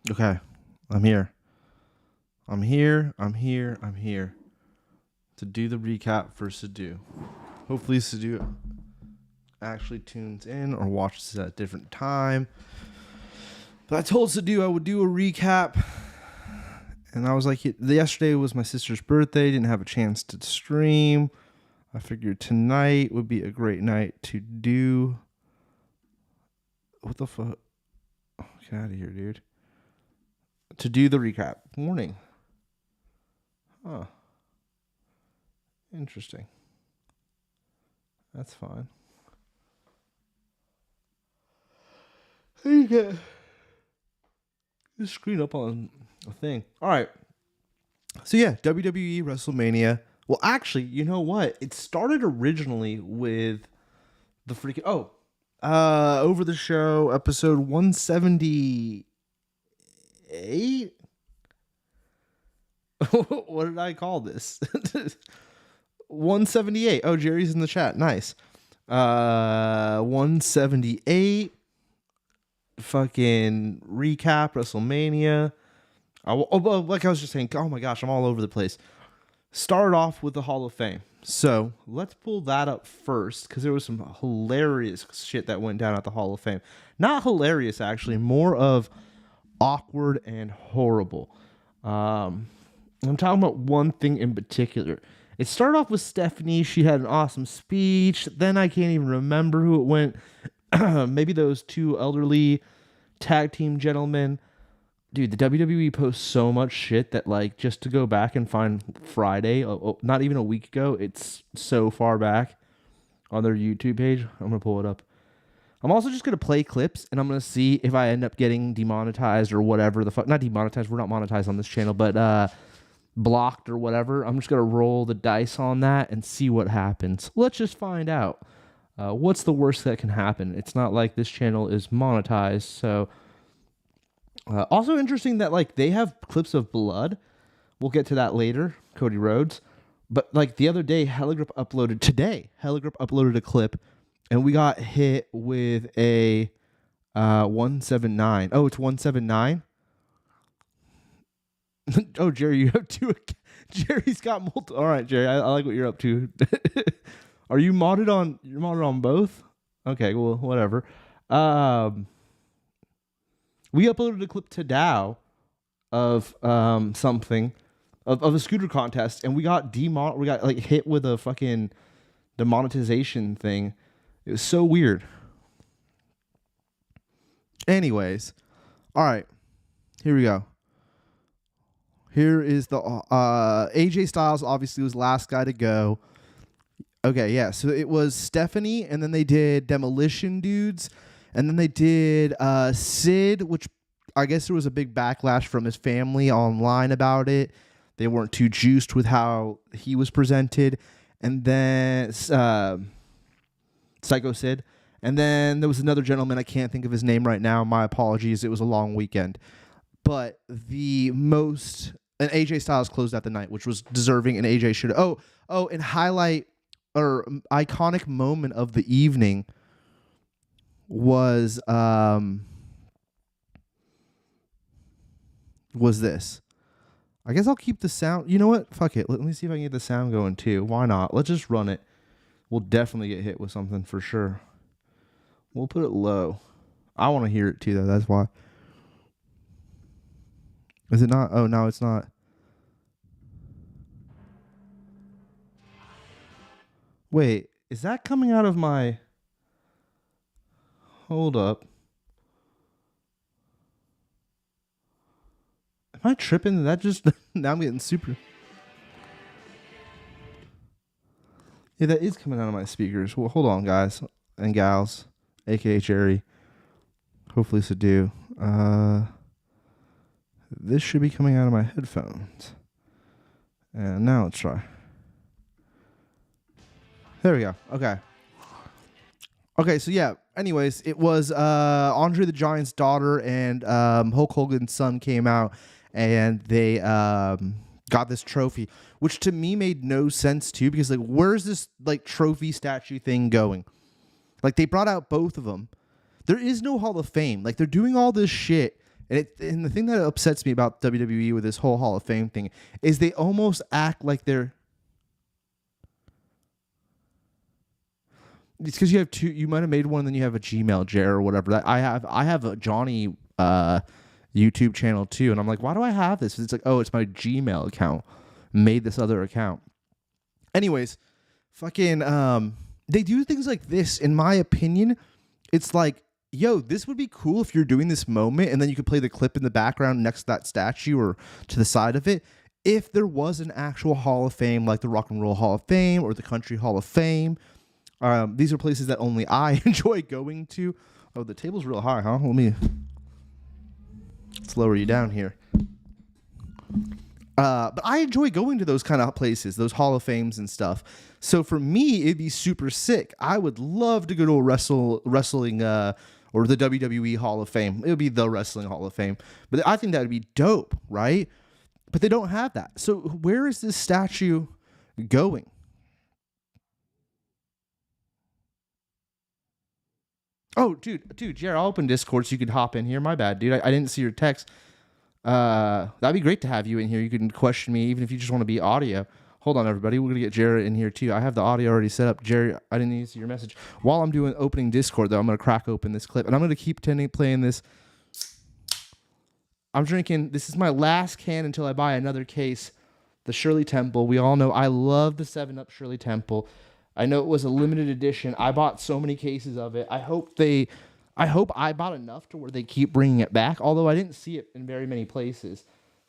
Okay, I'm here. I'm here to do the recap for Sadu. Hopefully Sadu actually tunes in or watches at a different time. But I told Sadu I would do a recap. And I was like, yesterday was my sister's birthday. Didn't have a chance to stream. I figured tonight would be a great night to do... What the fuck? Oh, get out of here, dude. To do the recap. Morning. Huh. Interesting. That's fine. How do you get this screen up on a thing? All right. So yeah, WWE WrestleMania. Well, actually, you know what? It started originally with the freaking... Over the Show, episode 178? What did I call this? 178. Oh, Jerry's in the chat. Nice. 178. Fucking recap WrestleMania. Like I was just saying, oh my gosh, I'm all over the place. Started off with the Hall of Fame. So let's pull that up first, because there was some hilarious shit that went down at the Hall of Fame. Not hilarious, actually, more of awkward and horrible. I'm talking about one thing in particular. It started off with Stephanie. She had an awesome speech. Then I can't even remember who it went. Maybe those two elderly tag team gentlemen. Dude, the WWE posts so much shit that, like, just to go back and find Friday, not even a week ago, it's so far back on their YouTube page. I'm going to pull it up. I'm also just going to play clips, and I'm going to see if I end up getting demonetized or whatever the fuck. Not demonetized. We're not monetized on this channel, but blocked or whatever. I'm just going to roll the dice on that and see what happens. Let's just find out. What's the worst that can happen? It's not like this channel is monetized, so... also interesting that, like, they have clips of blood. We'll get to that later, Cody Rhodes. But, like, the other day, Heligrip uploaded a clip, and we got hit with a 179. Oh, it's 179? Oh, Jerry, you have two. Jerry's got multiple. All right, Jerry, I like what you're up to. Are you modded on? You're modded on both? Okay, well, whatever. We uploaded a clip to Dow of something of a scooter contest, and we got like hit with a fucking demonetization thing. It was so weird. Anyways, all right, here we go. Here is the AJ Styles obviously was the last guy to go. Okay, yeah. So it was Stephanie, and then they did Demolition Dudes, and then they did Sid, which I guess there was a big backlash from his family online about it. They weren't too juiced with how he was presented. And then Psycho Sid. And then there was another gentleman. I can't think of his name right now. My apologies. It was a long weekend. But and AJ Styles closed out the night, which was deserving, and AJ should. And highlight or iconic moment of the evening was this. I guess I'll keep the sound. You know what? Fuck it. Let me see if I can get the sound going too. Why not? Let's just run it. We'll definitely get hit with something for sure. We'll put it low. I want to hear it too, though. That's why. Is it not? Oh, no, it's not. Wait, is that coming out of my... Hold up. Am I tripping? That just... Now I'm getting super... Yeah, that is coming out of my speakers. Well, hold on, guys and gals, a.k.a. Jerry. Hopefully so do. This should be coming out of my headphones. And now let's try. There we go. Okay, so yeah. Anyways, it was Andre the Giant's daughter and Hulk Hogan's son came out, and they got this trophy, which to me made no sense too, because like, where's this like trophy statue thing going? Like, they brought out both of them. There is no Hall of Fame. Like, they're doing all this shit. And the thing that upsets me about WWE with this whole Hall of Fame thing is they almost act like they're... It's because you have two... You might have made one, and then you have a Gmail, Jer, or whatever. I have a Johnny YouTube channel, too. And I'm like, why do I have this? It's like, oh, it's my Gmail account. Made this other account. Anyways, fucking... they do things like this, in my opinion. It's like, yo, this would be cool if you're doing this moment, and then you could play the clip in the background next to that statue or to the side of it. If there was an actual Hall of Fame, like the Rock and Roll Hall of Fame or the Country Hall of Fame, these are places that only I enjoy going to. Oh, the table's real high, huh? Let's lower you down here. But I enjoy going to those kind of places, those Hall of Fames and stuff. So for me, it'd be super sick. I would love to go to a wrestling or the WWE Hall of Fame. It would be the Wrestling Hall of Fame. But I think that would be dope, right? But they don't have that. So where is this statue going? Oh, dude, Jared, I'll open Discord so you could hop in here. My bad, dude. I didn't see your text. That'd be great to have you in here. You can question me, even if you just want to be audio. Hold on, everybody. We're going to get Jared in here, too. I have the audio already set up. Jared, I didn't even see your message. While I'm doing opening Discord, though, I'm going to crack open this clip. And I'm going to keep playing this. I'm drinking. This is my last can until I buy another case. The Shirley Temple. We all know I love the 7-Up Shirley Temple. I know it was a limited edition. I bought so many cases of it. I hope I bought enough to where they keep bringing it back, although I didn't see it in very many places.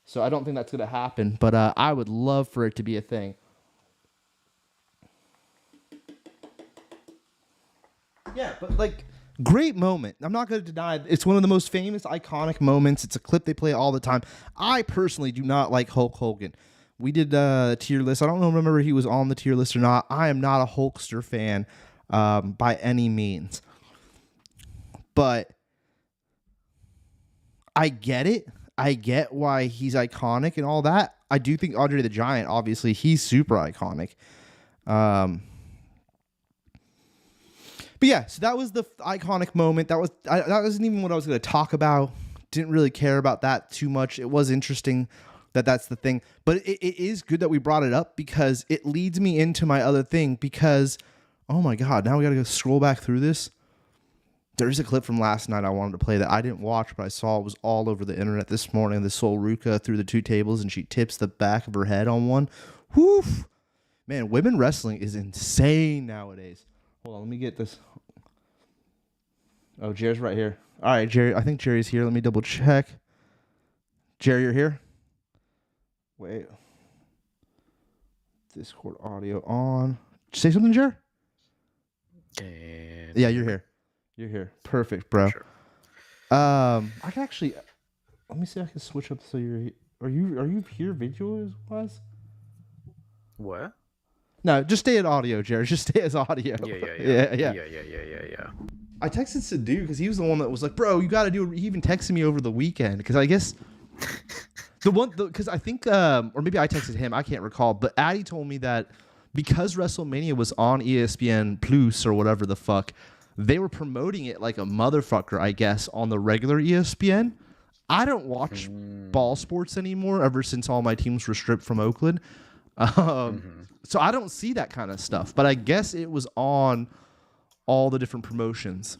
So I don't think that's going to happen, but I would love for it to be a thing. Yeah, but like, great moment. I'm not going to deny it. It's one of the most famous, iconic moments. It's a clip they play all the time. I personally do not like Hulk Hogan. We did a tier list. I don't remember if he was on the tier list or not. I am not a Hulkster fan by any means. But I get it. I get why he's iconic and all that. I do think Andre the Giant, obviously, he's super iconic. But yeah, so that was the iconic moment. That wasn't even what I was going to talk about. Didn't really care about that too much. It was interesting that that's the thing. But it is good that we brought it up because it leads me into my other thing because, oh my God, now we got to go scroll back through this. There's a clip from last night I wanted to play that I didn't watch, but I saw it was all over the internet this morning. The Sol Ruca through the two tables, and she tips the back of her head on one. Whew. Man, women wrestling is insane nowadays. Hold on, let me get this. Oh, Jerry's right here. All right, Jerry. I think Jerry's here. Let me double check. Jerry, you're here? Wait. Discord audio on. Say something, Jer? Yeah, you're here. You're here. Perfect, bro. Sure. I can actually. Let me see if I can switch up so you're. Are you here visual wise? What? No, just stay at audio, Jared. Just stay as audio. Yeah. I texted Sadu because he was the one that was like, "Bro, you got to do." He even texted me over the weekend because I guess because I think or maybe I texted him. I can't recall, but Addy told me that because WrestleMania was on ESPN Plus or whatever the fuck, they were promoting it like a motherfucker. I guess on the regular ESPN. I don't watch ball sports anymore ever since all my teams were stripped from Oakland. So I don't see that kind of stuff, but I guess it was on all the different promotions.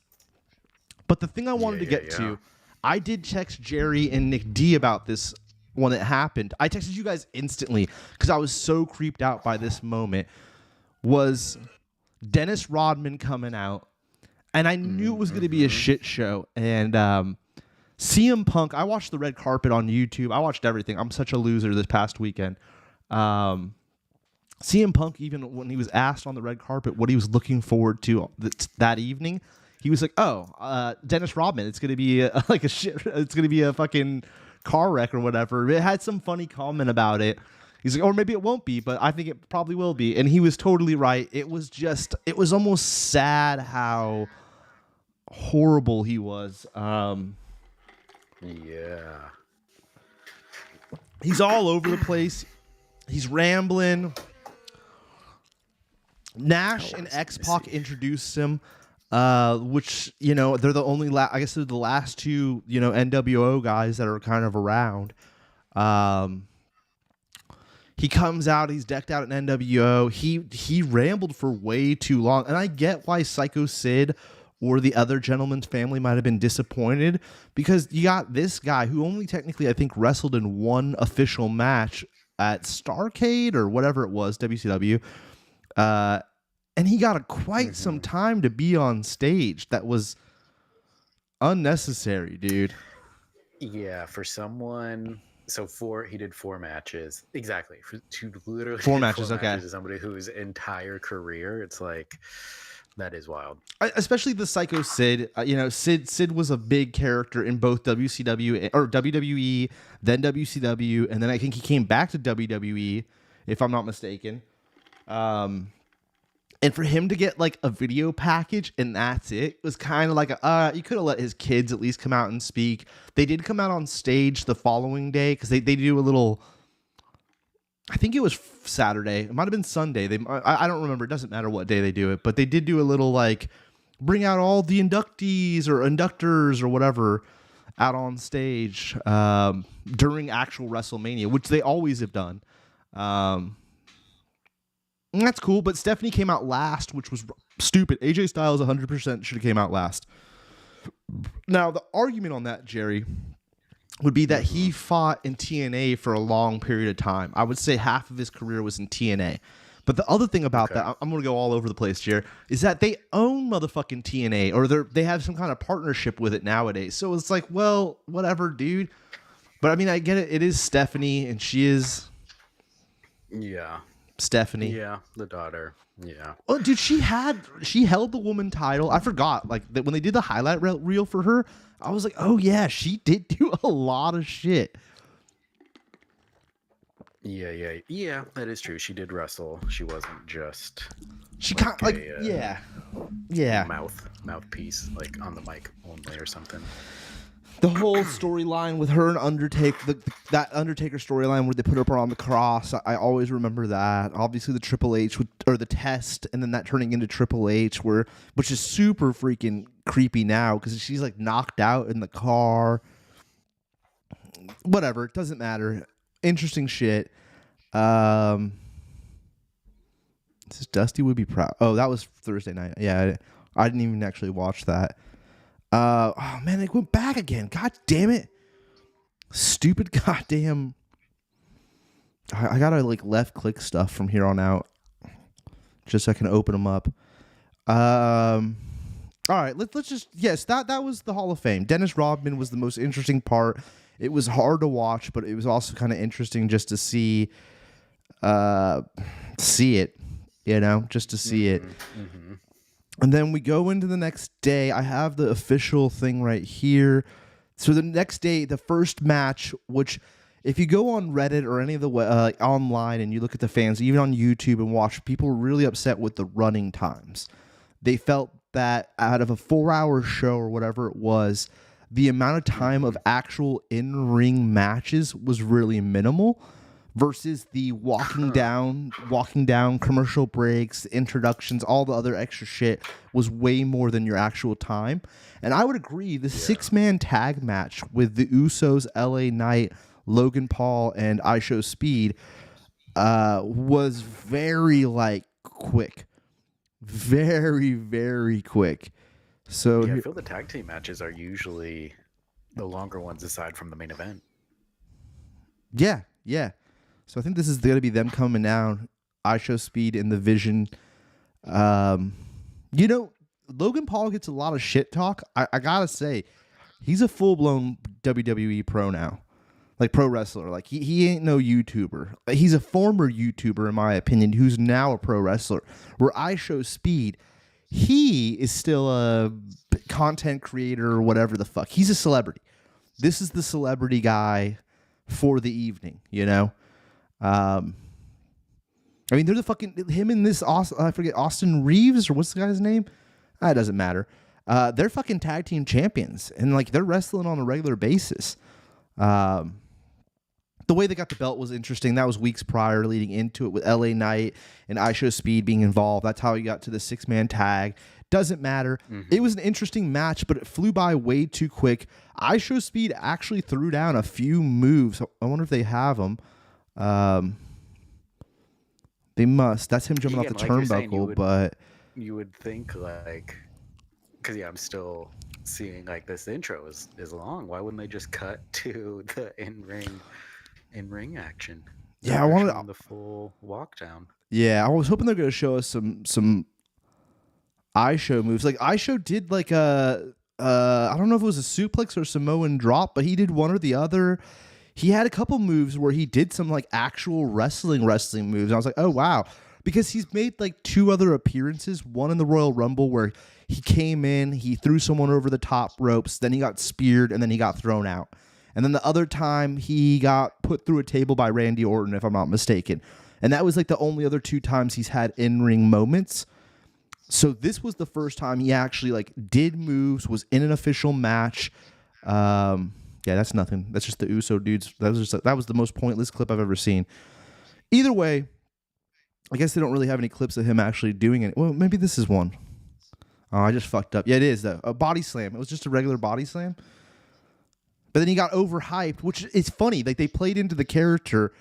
But the thing I wanted to get to, I did text Jerry and Nick D about this when it happened. I texted you guys instantly because I was so creeped out by this moment. Was Dennis Rodman coming out, and I knew it was going to be a shit show. And CM Punk, I watched the red carpet on YouTube. I watched everything. I'm such a loser this past weekend. CM Punk, even when he was asked on the red carpet what he was looking forward to that evening, he was like, "Oh, Dennis Rodman. It's gonna be like a shit. It's gonna be a fucking car wreck or whatever." It had some funny comment about it. He's like, "Or maybe it won't be, but I think it probably will be." And he was totally right. It was almost sad how horrible he was. He's all over the place. He's rambling. Nash and X-Pac introduced him, which, you know, they're the only, I guess they're the last two, you know, NWO guys that are kind of around. He comes out, he's decked out in NWO. He rambled for way too long, and I get why Psycho Sid or the other gentleman's family might have been disappointed, because you got this guy who only technically, I think, wrestled in one official match at Starrcade or whatever it was, WCW. And he got quite some time to be on stage. That was unnecessary, dude. Yeah, for someone. So he did 4 matches. Exactly. To literally 4 matches, okay. Matches, somebody whose entire career, it's like, that is wild. Especially the Psycho Sid. You know, Sid was a big character in both WCW or WWE, then WCW, and then I think he came back to WWE, if I'm not mistaken. And for him to get like a video package and that's it was kind of like you could have let his kids at least come out and speak. They did come out on stage the following day because they do a little. I think it was Saturday. It might have been Sunday. I don't remember. It doesn't matter what day they do it, but they did do a little like bring out all the inductees or inductors or whatever out on stage during actual WrestleMania, which they always have done. And that's cool, but Stephanie came out last, which was stupid. AJ Styles 100% should have came out last. Now, the argument on that, Jerry, would be that he fought in TNA for a long period of time. I would say half of his career was in TNA. But the other thing about that, I'm going to go all over the place, Jerry, is that they own motherfucking TNA, or they have some kind of partnership with it nowadays. So it's like, well, whatever, dude. But I mean, I get it. It is Stephanie, and she is... Yeah. Stephanie. Yeah, the daughter. Yeah. Oh, dude, she held the woman title. I forgot, like, that when they did the highlight reel for her, I was like, oh yeah, she did do a lot of shit. Yeah, that is true. She did wrestle. She wasn't just mouthpiece, like on the mic only or something. The whole storyline with her and Undertaker, that Undertaker storyline where they put her on the cross, I always remember that. Obviously, the Triple H or the test, and then that turning into Triple H, which is super freaking creepy now because she's like knocked out in the car. Whatever, it doesn't matter. Interesting shit. This is Dusty would be proud. Oh, that was Thursday night. Yeah, I didn't even actually watch that. Oh man, they went back again. God damn it. Stupid goddamn. I gotta like left click stuff from here on out. Just so I can open them up. All right, let's just, yes, that was the Hall of Fame. Dennis Rodman was the most interesting part. It was hard to watch, but it was also kind of interesting just to see it, just to see it. Mm-hmm. And then we go into the next day. I have the official thing right here. So the next day, the first match, which if you go on Reddit or any of the online and you look at the fans, even on YouTube and watch, people were really upset with the running times. They felt that out of a 4-hour show or whatever it was, the amount of time of actual in-ring matches was really minimal versus the walking down commercial breaks, introductions, all the other extra shit was way more than your actual time. And I would agree, the 6-man tag match with the Usos, LA Knight, Logan Paul, and IShowSpeed was very quick. Very, very quick. So yeah, I feel the tag team matches are usually the longer ones aside from the main event. Yeah. So I think this is going to be them coming down. IShowSpeed and the Vision. Logan Paul gets a lot of shit talk. I gotta say, he's a full-blown WWE pro now. Like pro wrestler. Like he ain't no YouTuber. He's a former YouTuber in my opinion who's now a pro wrestler. Where IShowSpeed, he is still a content creator or whatever the fuck. He's a celebrity. This is the celebrity guy for the evening, I mean, they're the fucking him and this I forget Austin Reeves or what's the guy's name? It doesn't matter. They're fucking tag team champions and they're wrestling on a regular basis. The way they got the belt was interesting. That was weeks prior, leading into it with LA Knight and IShowSpeed being involved. That's how he got to the 6-man tag. Doesn't matter. Mm-hmm. It was an interesting match, but it flew by way too quick. IShowSpeed actually threw down a few moves. I wonder if they have them. They must. That's him jumping off the turnbuckle, but you would think because I'm still seeing this intro is long. Why wouldn't they just cut to the in-ring action? Yeah, I wanted the full walk down. Yeah, I was hoping they're going to show us some IShow moves. IShow did I don't know if it was a suplex or Samoan drop, but he did one or the other. He had a couple moves where he did some actual wrestling moves. I was like, oh wow, because he's made 2 other appearances. One in the Royal Rumble where he came in, he threw someone over the top ropes, then he got speared, and then he got thrown out. And then the other time he got put through a table by Randy Orton, if I'm not mistaken. And that was the only other 2 times he's had in-ring moments. So this was the first time he actually did moves, was in an official match. Yeah, that's nothing. That's just the Uso dudes. That was the most pointless clip I've ever seen. Either way, I guess they don't really have any clips of him actually doing it. Well, maybe this is one. Oh, I just fucked up. Yeah, it is though. A body slam. It was just a regular body slam. But then he got overhyped, which is funny. They played into the character,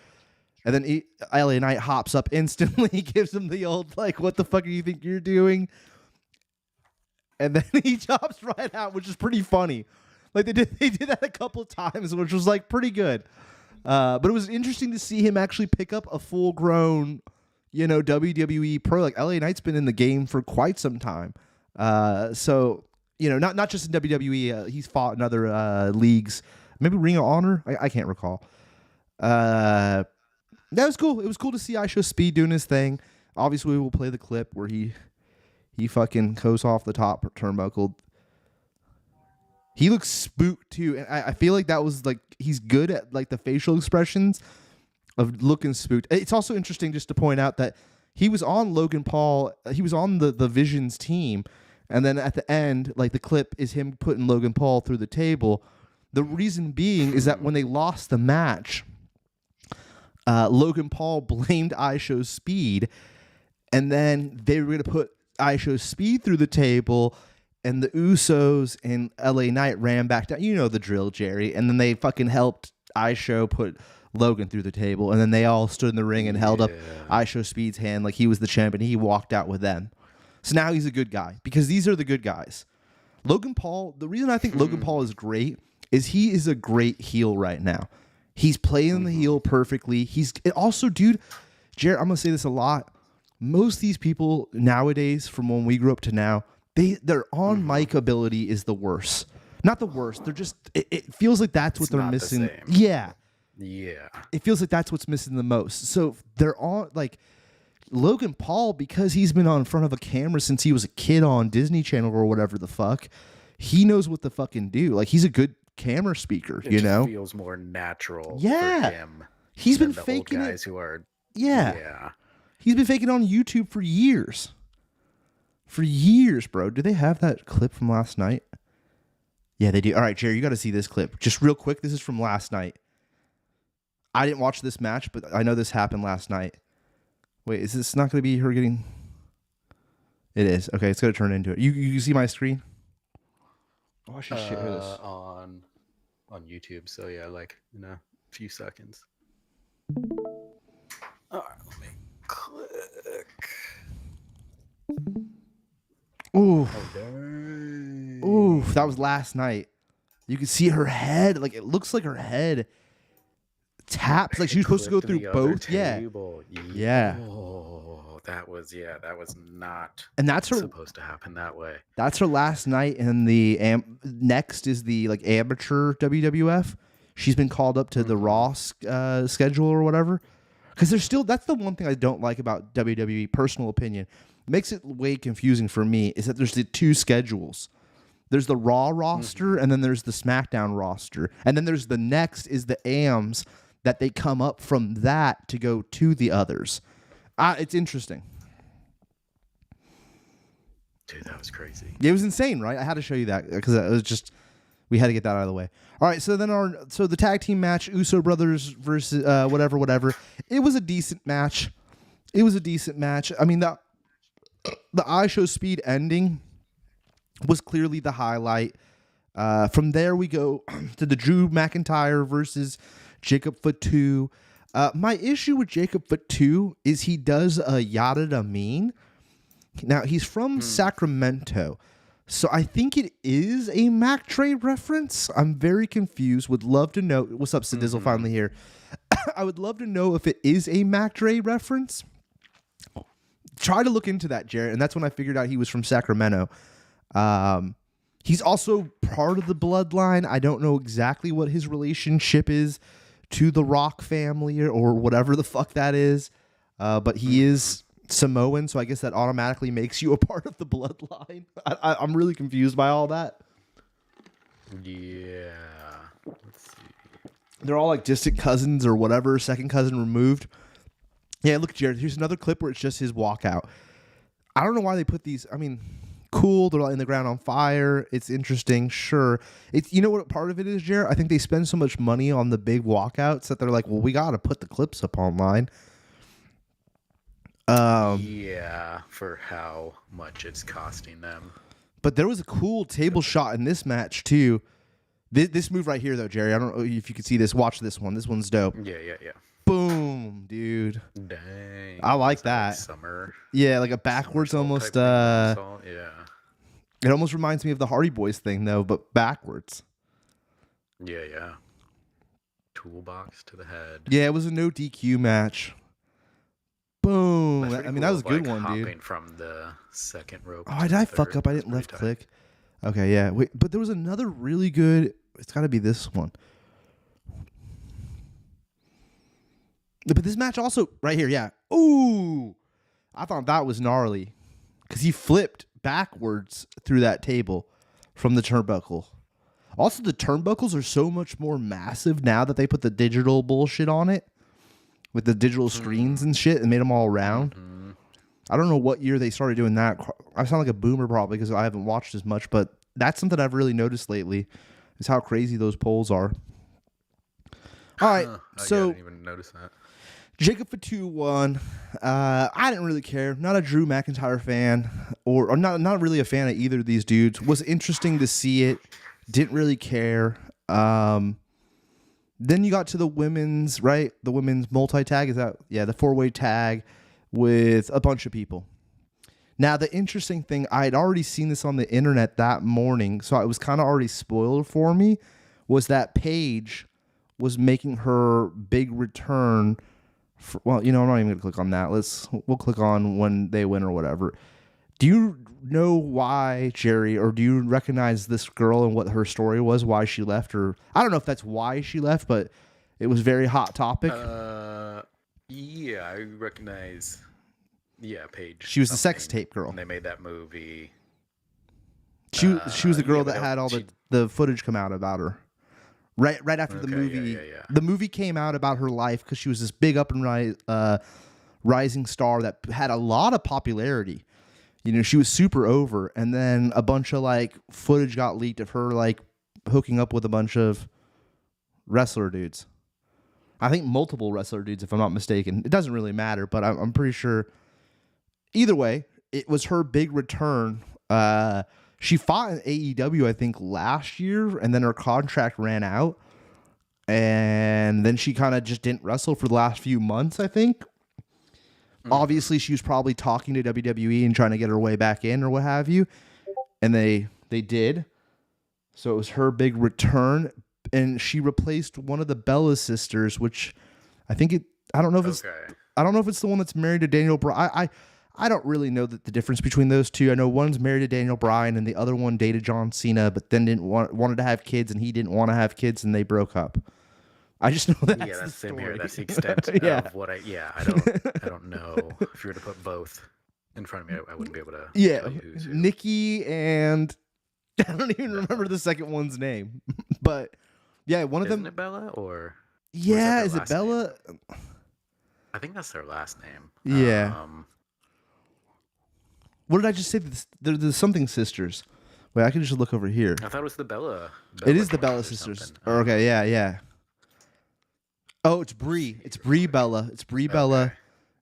and then LA Knight hops up instantly, gives him the old "What the fuck do you think you're doing?" And then he chops right out, which is pretty funny. They did that a couple of times, which was pretty good. But it was interesting to see him actually pick up a full-grown, WWE pro. LA Knight's been in the game for quite some time. So not just in WWE. He's fought in other leagues. Maybe Ring of Honor. I can't recall. That was cool. It was cool to see IShowSpeed doing his thing. Obviously, we will play the clip where he fucking goes off the top turnbuckle. He looks spooked too, and I feel that was he's good at the facial expressions of looking spooked. It's also interesting just to point out that he was on Logan Paul. He was on the Vision's team, and then at the end, the clip is him putting Logan Paul through the table. The reason being is that when they lost the match, Logan Paul blamed IShowSpeed, and then they were going to put IShowSpeed through the table. And the Usos and LA Knight ran back down. You know the drill, Jerry. And then they fucking helped IShow put Logan through the table. And then they all stood in the ring and held up IShowSpeed's hand like he was the champion. He walked out with them. So now he's a good guy because these are the good guys. Logan Paul, the reason I think Logan Paul is great is he is a great heel right now. He's playing the heel perfectly. Also, dude, Jared, I'm going to say this a lot. Most of these people nowadays, from when we grew up to now, their on mic ability is the worst. Not the worst. They're just. It feels like that's what they're not the missing. same. Yeah. Yeah. It feels like that's what's missing the most. So they're on like Logan Paul, because he's been on front of a camera since he was a kid on Disney Channel or whatever the fuck. He knows what to fucking do. Like, he's a good camera speaker, It you just know? feels more natural Yeah. for him. He's than been the faking old it. guys who are Yeah. He's been faking it on YouTube for years. For years, bro. Do they have that clip from last night? Yeah, they do. All right, Jerry, you got to see this clip. Just real quick, this is from last night. I didn't watch this match, but I know this happened last night. Wait, is this not going to be her getting... It is. Okay, it's going to turn into it. You see my screen? Oh, I should share this. on YouTube. So yeah, like in a few seconds. All right, let me click. Ooh. Oh, dang. Ooh, that was last night. You can see her head. Like, it looks like her head taps. Like, she was supposed to go Clipped through the other both. Yeah. table. Yeah. Oh, that was not And that's her... supposed to happen that way. That's her last night, and the next is the like amateur WWF. She's been called up to the Raw schedule or whatever. Because there's still... That's the one thing I don't like about WWE, personal opinion. Makes it way confusing for me, is that there's the two schedules. There's the Raw roster, and then there's the SmackDown roster. And then there's the next is the AMs that they come up from that to go to the others. It's interesting. Dude, that was crazy. It was insane, right? I had to show you that because it was just... We had to get that out of the way. All right, so then the tag team match, Uso Brothers versus whatever. It was a decent match. I mean, the iShow Speed ending was clearly the highlight. From there, we go to the Drew McIntyre versus Jacob Fatu. My issue with Jacob Fatu is he does a yada da mean. Now, he's from Sacramento, so I think it is a Mac Trey reference. I'm very confused. Would love to know. What's up, Sadizzle, finally here. I would love to know if it is a Mac Trey reference. Try to look into that, Jarrett, and that's when I figured out he was from Sacramento. He's also part of the bloodline. I don't know exactly what his relationship is to the Rock family or whatever the fuck that is, but he is Samoan, so I guess that automatically makes you a part of the bloodline. I'm really confused by all that. Yeah. Let's see. They're all like distant cousins or whatever, second cousin removed. Yeah, look, Jared, here's another clip where it's just his walkout. I don't know why they put these. I mean, cool. They're in the ground on fire. It's interesting. Sure. It's, you know what part of it is, Jared? I think they spend so much money on the big walkouts that they're like, well, we got to put the clips up online. Yeah, for how much it's costing them. But there was a cool table shot in this match, too. This move right here, though, Jerry, I don't know if you can see this. Watch this one. This one's dope. Yeah. Boom, dude. Dang. I like that. that. Summer. Yeah, like a backwards almost. Yeah. It almost reminds me of the Hardy Boys thing, though, but backwards. Yeah. Toolbox to the head. Yeah, it was a no DQ match. Boom. I mean, that was a good one, hopping dude. From the second rope. Oh, did I fuck up? I didn't left click. Okay, yeah. Wait, but there was another really good. It's got to be this one. But this match also, right here, yeah. Ooh. I thought that was gnarly. Because he flipped backwards through that table from the turnbuckle. Also, the turnbuckles are so much more massive now that they put the digital bullshit on it. With the digital screens and shit and made them all round. I don't know what year they started doing that. I sound like a boomer probably because I haven't watched as much, but that's something I've really noticed lately is how crazy those poles are. All right, so I didn't even notice that. Jacob Fatu won. I didn't really care. Not a Drew McIntyre fan, or not really a fan of either of these dudes. Was interesting to see it. Didn't really care. Then you got to the women's, right? The women's multi-tag. Is that, yeah, the 4-way tag with a bunch of people. Now, the interesting thing, I had already seen this on the internet that morning, so it was kind of already spoiled for me, was that Paige was making her big return. Well, you know, I'm not even going to click on that. We'll click on when they win or whatever. Do you know why, Jerry, or do you recognize this girl and what her story was, why she left? Or I don't know if that's why she left, but it was very hot topic. Yeah, I recognize. Yeah, Paige. She was the sex something, tape girl. and they made that movie. She was the girl but that had all the footage come out about her. Right after the movie, yeah. the movie came out about her life because she was this big up and rising star that had a lot of popularity. You know, she was super over, and then a bunch of like footage got leaked of her like hooking up with a bunch of wrestler dudes. I think multiple wrestler dudes, if I'm not mistaken. It doesn't really matter, but I'm pretty sure. Either way, it was her big return. She fought in AEW, I think, last year, and then her contract ran out. And then she kind of just didn't wrestle for the last few months, I think. Obviously, she was probably talking to WWE and trying to get her way back in or what have you. And they did. So it was her big return. And she replaced one of the Bella sisters, which I think I don't know if it's the one that's married to Daniel Bryan. I don't really know the difference between those two. I know one's married to Daniel Bryan and the other one dated John Cena, but then wanted to have kids and he didn't want to have kids and they broke up. I just know that. Yeah, that's the same here. That's the extent of what I don't know. If you were to put both in front of me, I wouldn't be able to tell you who's who. Nikki and I don't even remember the second one's name. But yeah, one of them. Isn't it Bella or? Yeah, is it Bella? Name? I think that's their last name. Yeah. What did I just say? There's something sisters. Wait, I can just look over here. I thought it was the Bella. It is the Bella sisters. Okay, yeah. Oh, it's Brie. It's Brie Bella. It's Brie Bella.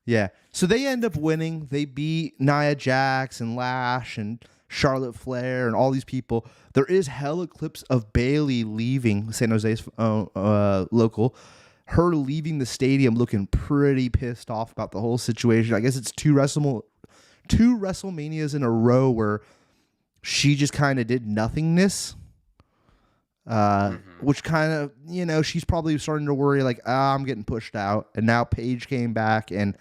Yeah. So they end up winning. They beat Nia Jax and Lash and Charlotte Flair and all these people. There is hella clips of Bayley leaving San Jose's local. Her leaving the stadium looking pretty pissed off about the whole situation. I guess it's two WrestleManias in a row where she just kind of did nothingness. Which kind of, you know, she's probably starting to worry like, I'm getting pushed out. And now Paige came back and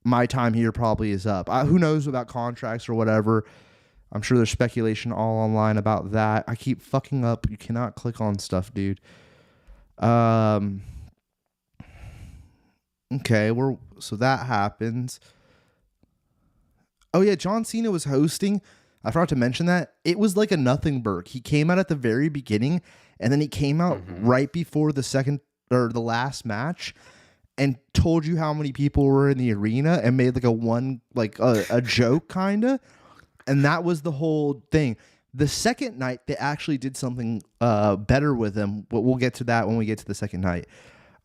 my time here probably is up. Who knows about contracts or whatever. I'm sure there's speculation all online about that. I keep fucking up. You cannot click on stuff, dude. Okay, so that happens. Oh yeah, John Cena was hosting. I forgot to mention that. It was like a nothing burg. He came out at the very beginning, and then he came out right before the second or the last match and told you how many people were in the arena and made like a joke kind of. And that was the whole thing. The second night, they actually did something better with him. But we'll get to that when we get to the second night.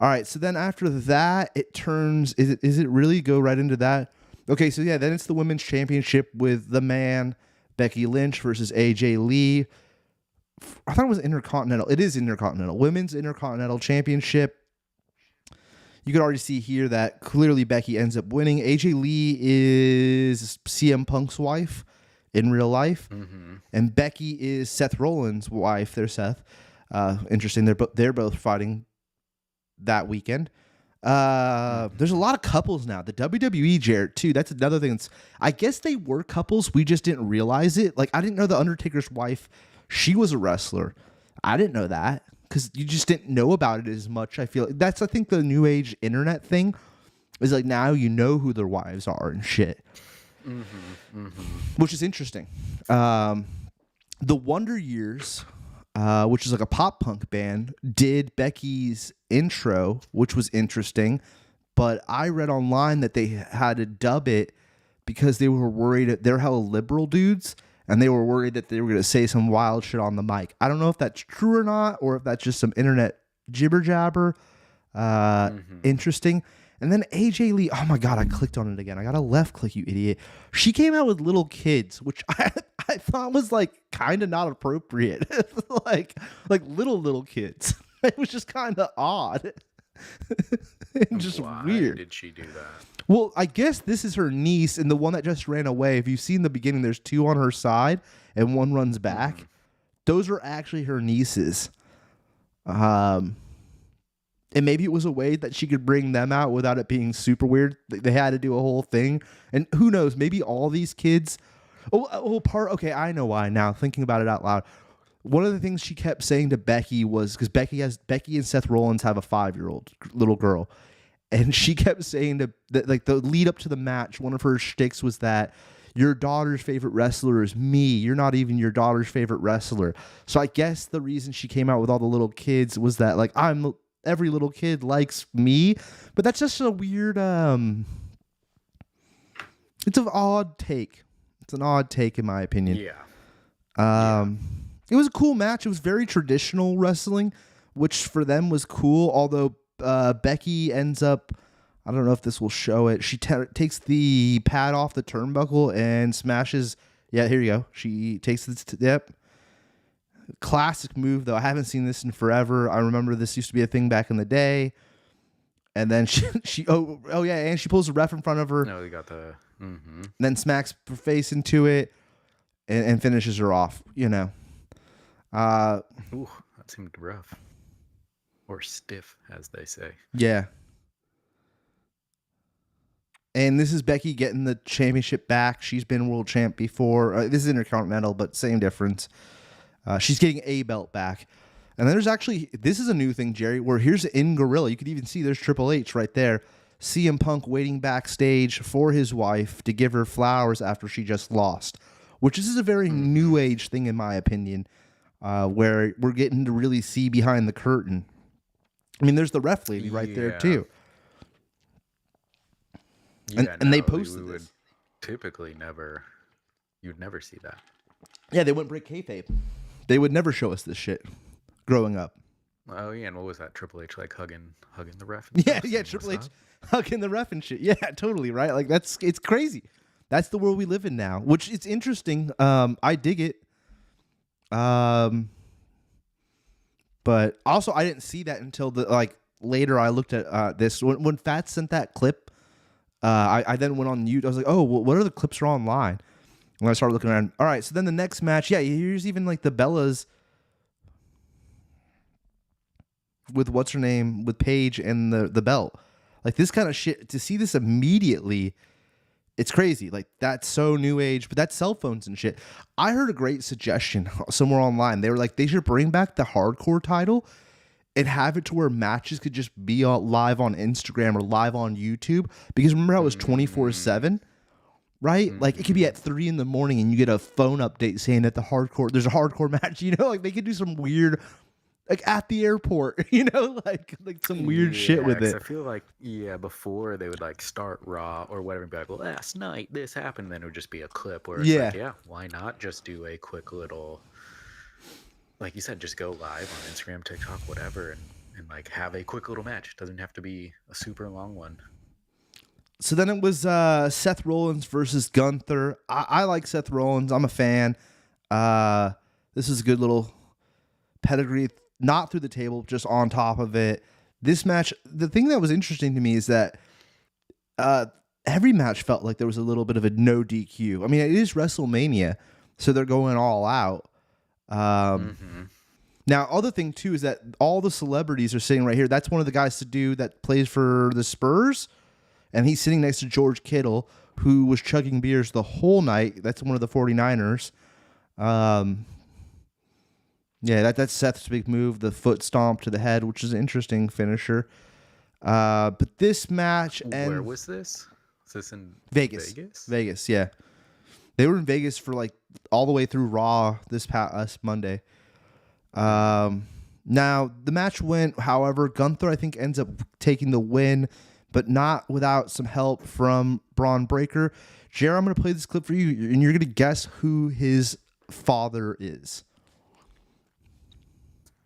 All right, so then after that, it turns... Is it really go right into that? Okay, so yeah, then it's the Women's Championship with the man, Becky Lynch versus AJ Lee. I thought it was Intercontinental. It is Intercontinental. Women's Intercontinental Championship. You could already see here that clearly Becky ends up winning. AJ Lee is CM Punk's wife in real life. And Becky is Seth Rollins' wife. There's Seth. Interesting. They're both fighting that weekend. There's a lot of couples now. The WWE, Jarrett, too. That's another thing. I guess they were couples. We just didn't realize it. Like, I didn't know the Undertaker's wife, she was a wrestler. I didn't know that because you just didn't know about it as much. I feel like that's, I think, the new age internet thing is like now you know who their wives are and shit. Which is interesting. The Wonder Years, which is like a pop punk band, did Becky's intro, which was interesting. But I read online that they had to dub it because they were worried that they're hella liberal dudes and they were worried that they were going to say some wild shit on the mic. I don't know if that's true or not, or if that's just some internet jibber jabber. Interesting. And then AJ Lee, oh my God, I clicked on it again. I got a left click, you idiot. She came out with little kids, which I thought was like kind of not appropriate. like little kids. It was just kind of odd. And just weird. Why did she do that? Well, I guess this is her niece and the one that just ran away. If you see in the beginning, there's two on her side and one runs back. Those are actually her nieces. And maybe it was a way that she could bring them out without it being super weird. They had to do a whole thing. And who knows, maybe all these kids. Okay, I know why now, thinking about it out loud. One of the things she kept saying to Becky was, because Becky and Seth Rollins have a 5-year-old little girl. And she kept saying like the lead up to the match, one of her shticks was that your daughter's favorite wrestler is me. You're not even your daughter's favorite wrestler. So I guess the reason she came out with all the little kids was that, like, every little kid likes me. But that's just a weird, it's an odd take. It's an odd take in my opinion. Yeah. It was a cool match. It was very traditional wrestling, which for them was cool. Although Becky ends up, I don't know if this will show it. She takes the pad off the turnbuckle and smashes. Yeah, here you go. She takes this. Yep. Classic move, though. I haven't seen this in forever. I remember this used to be a thing back in the day. And then she and she pulls the ref in front of her. No, they got the. Mm-hmm. Then smacks her face into it and finishes her off. You know. Ooh, that seemed rough. Or stiff, as they say. Yeah. And this is Becky getting the championship back. She's been world champ before. This is Intercontinental, but same difference. She's getting a belt back. And then this is a new thing, Jerry, where here's in Gorilla. You could even see there's Triple H right there. CM Punk waiting backstage for his wife to give her flowers after she just lost, which is a very new age thing, in my opinion, where we're getting to really see behind the curtain. I mean, there's the ref lady right there, too. Yeah, and they posted would this. Typically you'd never see that. Yeah, they wouldn't break kayfabe. They would never show us this shit growing up. Oh, yeah, and what was that? Triple H, like, hugging the ref? Yeah, Triple H hugging the ref and shit. Yeah, totally, right? Like, it's crazy. That's the world we live in now, which is interesting. I dig it. But also, I didn't see that until later I looked at this. When Fats sent that clip, I then went on YouTube. I was like, oh, well, what are the clips are online? And I started looking around. All right, so then the next match, yeah, here's even like the Bellas with what's her name, with Paige and the belt. Like this kind of shit, to see this immediately, it's crazy. Like that's so new age, but that's cell phones and shit. I heard a great suggestion somewhere online. They were like, they should bring back the hardcore title and have it to where matches could just be live on Instagram or live on YouTube. Because remember how it was 24/7, right? Like it could be at 3 a.m. and you get a phone update saying that there's a hardcore match. You know, like they could do some weird, like at the airport. You know, like some weird shit with it. I feel like before they would like start Raw or whatever and be like, well, last night this happened. Then it would just be a clip where it's like, why not just do a quick little. Like you said, just go live on Instagram, TikTok, whatever, and like have a quick little match. It doesn't have to be a super long one. So then it was Seth Rollins versus Gunther. I like Seth Rollins. I'm a fan. This is a good little pedigree, not through the table, just on top of it. This match, the thing that was interesting to me is that every match felt like there was a little bit of a no DQ. I mean, it is WrestleMania, so they're going all out. Now, other thing too is that all the celebrities are sitting right here. That's one of the guys that plays for the Spurs, and he's sitting next to George Kittle, who was chugging beers the whole night. That's one of the 49ers. That's Seth's big move, the foot stomp to the head, which is an interesting finisher. But this match where was this? Is this in Vegas? Vegas, yeah. They were in Vegas for like all the way through Raw this past Monday. Now the match went, however, Gunther I think ends up taking the win, but not without some help from Braun Breaker. Jared, I'm going to play this clip for you, and you're going to guess who his father is.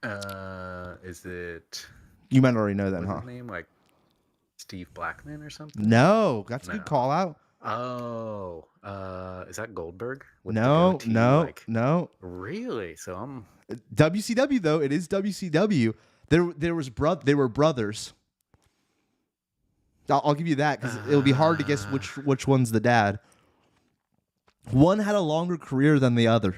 Is it? You might already know that, What's huh? his name, like Steve Blackman or something? No, that's a good call out. Oh, is that Goldberg? No. Really? So I'm WCW though. It is WCW. They were brothers. I'll give you that because it'll be hard to guess which one's the dad. One had a longer career than the other.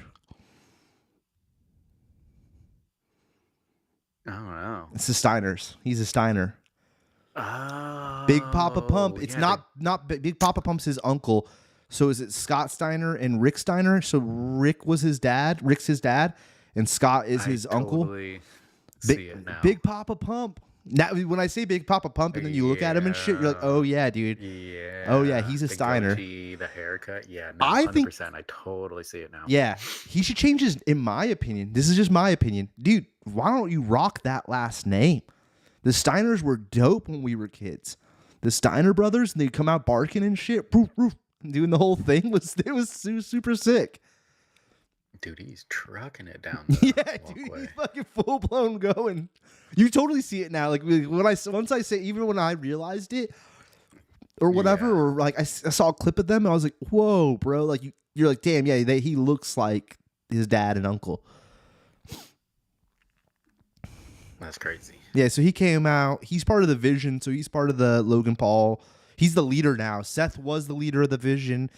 I don't know. It's the Steiners. He's a Steiner. Oh, Big Papa Pump. It's yeah, not Big Papa Pump's his uncle. So is it Scott Steiner and Rick Steiner? So Rick was his dad. Rick's his dad, and Scott is his uncle. Totally see it now. Big Papa Pump. Now, when I say Big Papa Pump, and then you look at him and shit, you're like, oh yeah, dude. Yeah. Oh yeah, he's a the Steiner. Goatee, the haircut. Yeah. No, I 100%. think I totally see it now. Yeah, he should change his. In my opinion, this is just my opinion, dude. Why don't you rock that last name? The Steiners were dope when we were kids. The Steiner brothers, and they'd come out barking and shit, poof, poof, doing the whole thing was super sick. Dude, he's trucking it down. Yeah, dude, he's fucking full blown going. You totally see it now. Like once I say, even when I realized it, or whatever, or like I saw a clip of them, and I was like, whoa, bro. Like you're like, damn, yeah, he looks like his dad and uncle. That's crazy. Yeah, so he came out. He's part of the Vision, so he's part of the Logan Paul. He's the leader now. Seth was the leader of the Vision.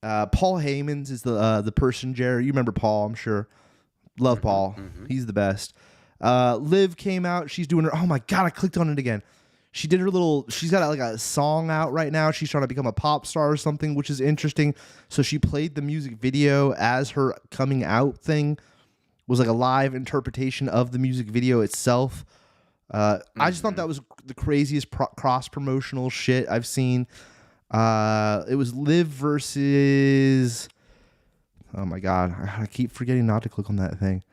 Paul Heyman's is the person, Jared. You remember Paul, I'm sure. Love Paul. He's the best. Liv came out. She's doing her. Oh my God, I clicked on it again. She did her little. She's got like a song out right now. She's trying to become a pop star or something, which is interesting. So she played the music video as her coming out thing. Was like a live interpretation of the music video itself. I just thought that was the craziest cross promotional shit I've seen. It was Liv versus. Oh my God, I keep forgetting not to click on that thing.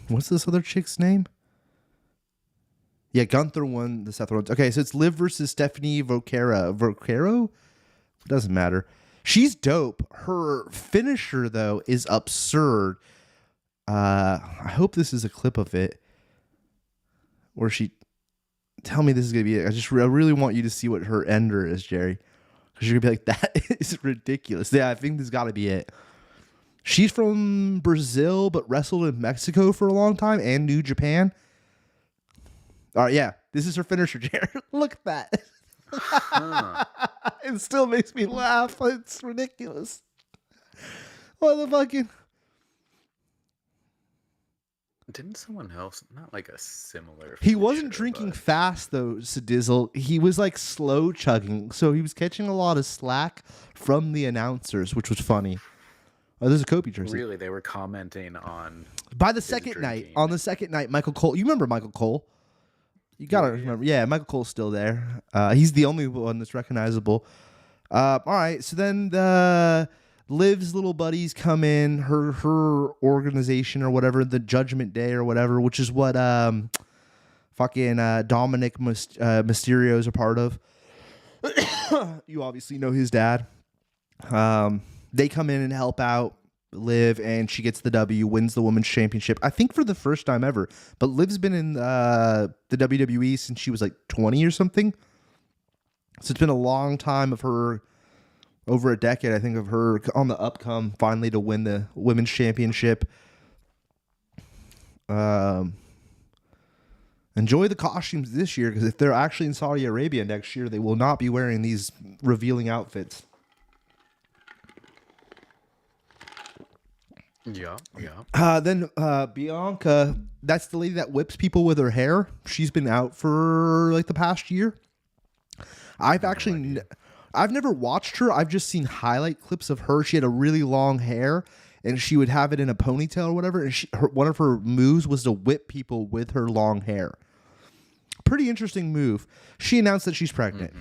What's this other chick's name? Yeah, Gunther won the Seth Rollins. Okay, so it's Liv versus Stephanie Vocaro? It doesn't matter. She's dope. Her finisher, though, is absurd. I hope this is a clip of it. Or she... Tell me this is going to be it. I really want you to see what her ender is, Jerry. Because you're going to be like, that is ridiculous. Yeah, I think this has got to be it. She's from Brazil, but wrestled in Mexico for a long time and New Japan. All right, yeah. This is her finisher, Jared. Look at that. It still makes me laugh. It's ridiculous. What the fucking... Didn't someone else, not like a similar... He wasn't drinking fast, though, Sadizzle. He was like slow chugging. So he was catching a lot of slack from the announcers, which was funny. Oh, there's a Kobe jersey. Really? They were commenting on... By the second night, on the second night, Michael Cole... You remember Michael Cole? You gotta remember. Yeah, Michael Cole's still there. He's the only one that's recognizable. All right, so then Liv's little buddies come in, her organization or whatever, the Judgment Day or whatever, which is what fucking Dominic Mysterio is a part of. You obviously know his dad. They come in and help out Liv, and she gets the W, wins the women's championship, I think for the first time ever. But Liv's been in the WWE since she was like 20 or something. So it's been a long time of her, over a decade, I think, of her on the upcome finally to win the women's championship. Enjoy the costumes this year, because if they're actually in Saudi Arabia next year, they will not be wearing these revealing outfits. Yeah. Then Bianca, that's the lady that whips people with her hair. She's been out for like the past year. I've never watched her. I've just seen highlight clips of her. She had a really long hair, and she would have it in a ponytail or whatever. And one of her moves was to whip people with her long hair. Pretty interesting move. She announced that she's pregnant.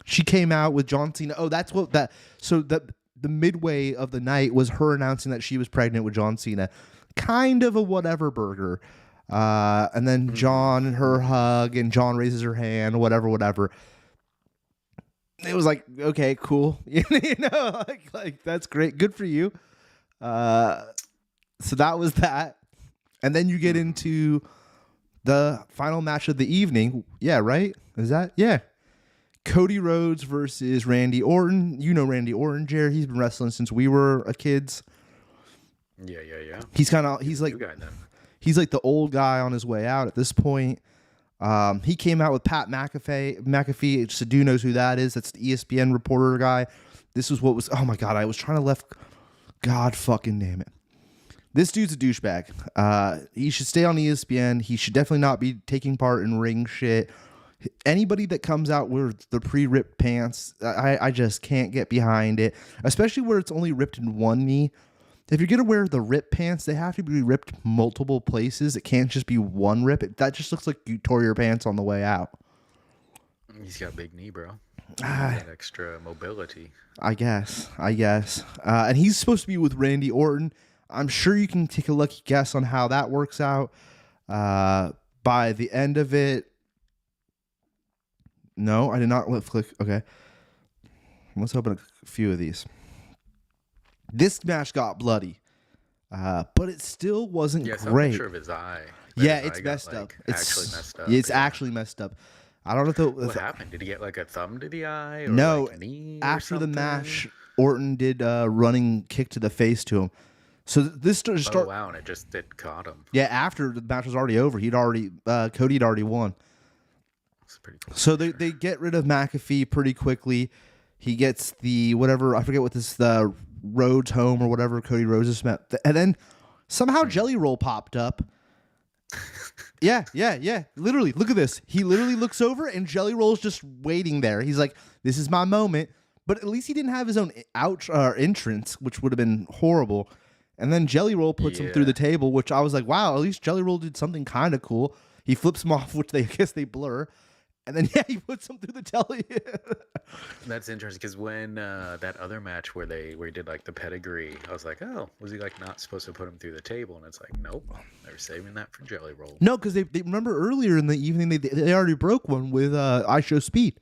She came out with John Cena. Oh, that's what that. So the midway of the night was her announcing that she was pregnant with John Cena. Kind of a whatever burger. And then John and her hug, and John raises her hand, whatever. It was like, okay, cool. You know, like that's great. Good for you. So that was that. And then you get into the final match of the evening. Yeah, right? Is that? Yeah. Cody Rhodes versus Randy Orton. You know Randy Orton, Jared. He's been wrestling since we were kids. Yeah. He's like the old guy on his way out at this point. He came out with Pat McAfee. Sadu knows who that is. That's the ESPN reporter guy. This was what was... Oh, my God. I was trying to God fucking damn it. This dude's a douchebag. He should stay on ESPN. He should definitely not be taking part in ring shit. Anybody that comes out with the pre-ripped pants, I just can't get behind it, especially where it's only ripped in one knee. If you're going to wear the ripped pants, they have to be ripped multiple places. It can't just be one rip. That just looks like you tore your pants on the way out. He's got a big knee, bro. That extra mobility. I guess. And he's supposed to be with Randy Orton. I'm sure you can take a lucky guess on how that works out. By the end of it, no, I did not click. Okay. Let's open a few of these. This match got bloody, but it still wasn't great. Yeah, a picture of his eye. It's messed up. Actually messed up. It's actually messed up. I don't know what happened. Did he get like a thumb to the eye? Or no. Like a knee after or the match, Orton did a running kick to the face to him. So this started. Oh wow! And it caught him. Yeah, after the match was already over, Cody had already won. That's pretty cool. So they get rid of McAfee pretty quickly. He gets the whatever, I forget what this, the Rhodes home or whatever Cody Rhodes is met. And then somehow Jelly Roll popped up. Yeah. Literally, look at this. He literally looks over and Jelly Roll's just waiting there. He's like, this is my moment. But at least he didn't have his own entrance, which would have been horrible. And then Jelly Roll puts him through the table, which I was like, wow, at least Jelly Roll did something kind of cool. He flips him off, which I guess they blur. And then, he puts him through the telly. That's interesting because when that other match where he did like the pedigree, I was like, oh, was he like not supposed to put him through the table? And it's like, nope, they're saving that for Jelly Roll. No, because they remember earlier in the evening, they already broke one with I Show Speed.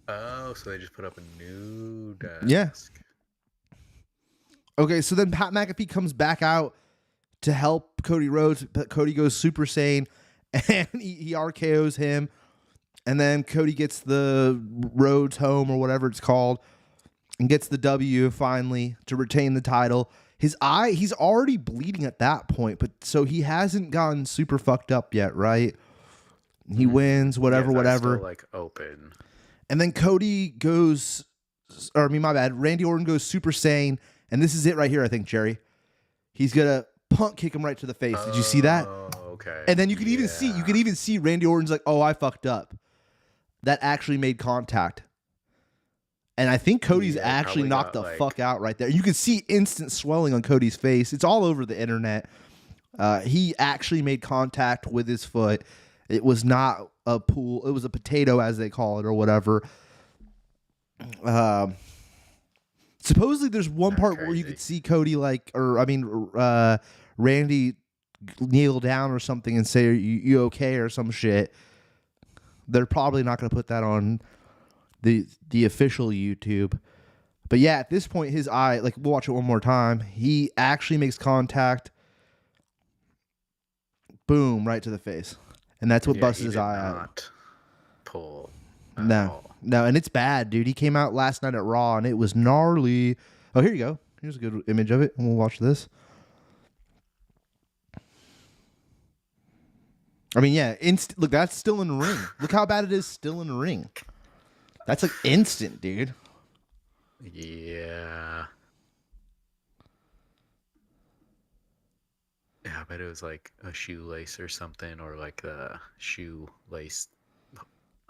Oh, so they just put up a new desk. Yeah. Okay, so then Pat McAfee comes back out to help Cody Rhodes, but Cody goes Super Saiyan, and he RKOs him. And then Cody gets the Rhodes home or whatever it's called and gets the W finally to retain the title. His eye, he's already bleeding at that point, but so he hasn't gotten super fucked up yet, right? He wins, whatever. Still, like open. And then Cody goes, Randy Orton goes Super Saiyan, and this is it right here, I think, Jerry. He's gonna punt kick him right to the face. Did you see that? Okay. And then you can even see Randy Orton's like, oh, I fucked up. That actually made contact. And I think Cody's actually knocked the fuck out right there. You can see instant swelling on Cody's face. It's all over the internet. He actually made contact with his foot. It was not a pool. It was a potato, as they call it, or whatever. Supposedly there's one part where you could see Cody Randy kneel down or something and say, are you okay, or some shit. They're probably not going to put that on the official YouTube. But yeah, at this point, his eye, we'll watch it one more time. He actually makes contact. Boom, right to the face. And that's what busts his eye out. Pull. No, and it's bad, dude. He came out last night at Raw, and it was gnarly. Oh, here you go. Here's a good image of it, and we'll watch this. I mean, yeah, look, that's still in the ring. Look how bad it is still in the ring. That's instant, dude. Yeah. Yeah, I bet it was like a shoelace or something, or like a shoelace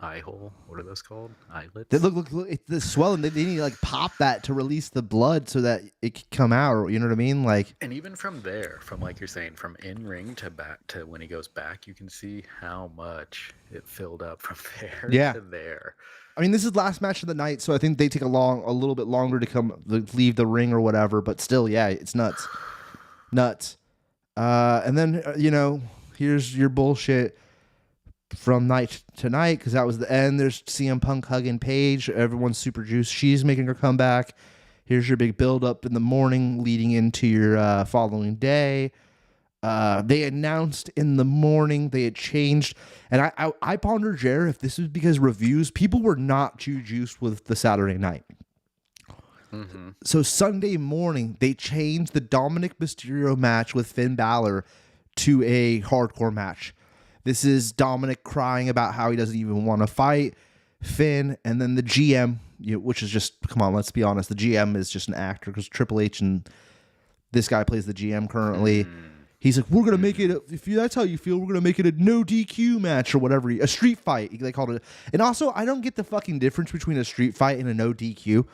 eye hole. What are those called? Eyelets? Look, it's the swelling. They need to pop that to release the blood so that it can come out. You know what I mean? And even from there, from like you're saying, from in ring to back to when he goes back, you can see how much it filled up from there to there. I mean, this is last match of the night, so I think they take a little bit longer to leave the ring or whatever. But still, yeah, it's nuts. And then here's your bullshit from night to night, because that was the end. There's CM Punk hugging Paige. Everyone's super juiced. She's making her comeback. Here's your big build up in the morning leading into your following day. They announced in the morning they had changed, and I pondered, Jer, if this was because reviews, people were not too juiced with the Saturday night. Mm-hmm. So Sunday morning they changed the Dominic Mysterio match with Finn Balor to a hardcore match. This is Dominic crying about how he doesn't even want to fight Finn, and then the GM, which is just, come on, let's be honest, the GM is just an actor, because Triple H and This guy plays the GM currently. Mm. He's like, we're going to make it, that's how you feel, we're going to make it a no DQ match or whatever. A street fight, they called it. And also, I don't get the fucking difference between a street fight and a no DQ.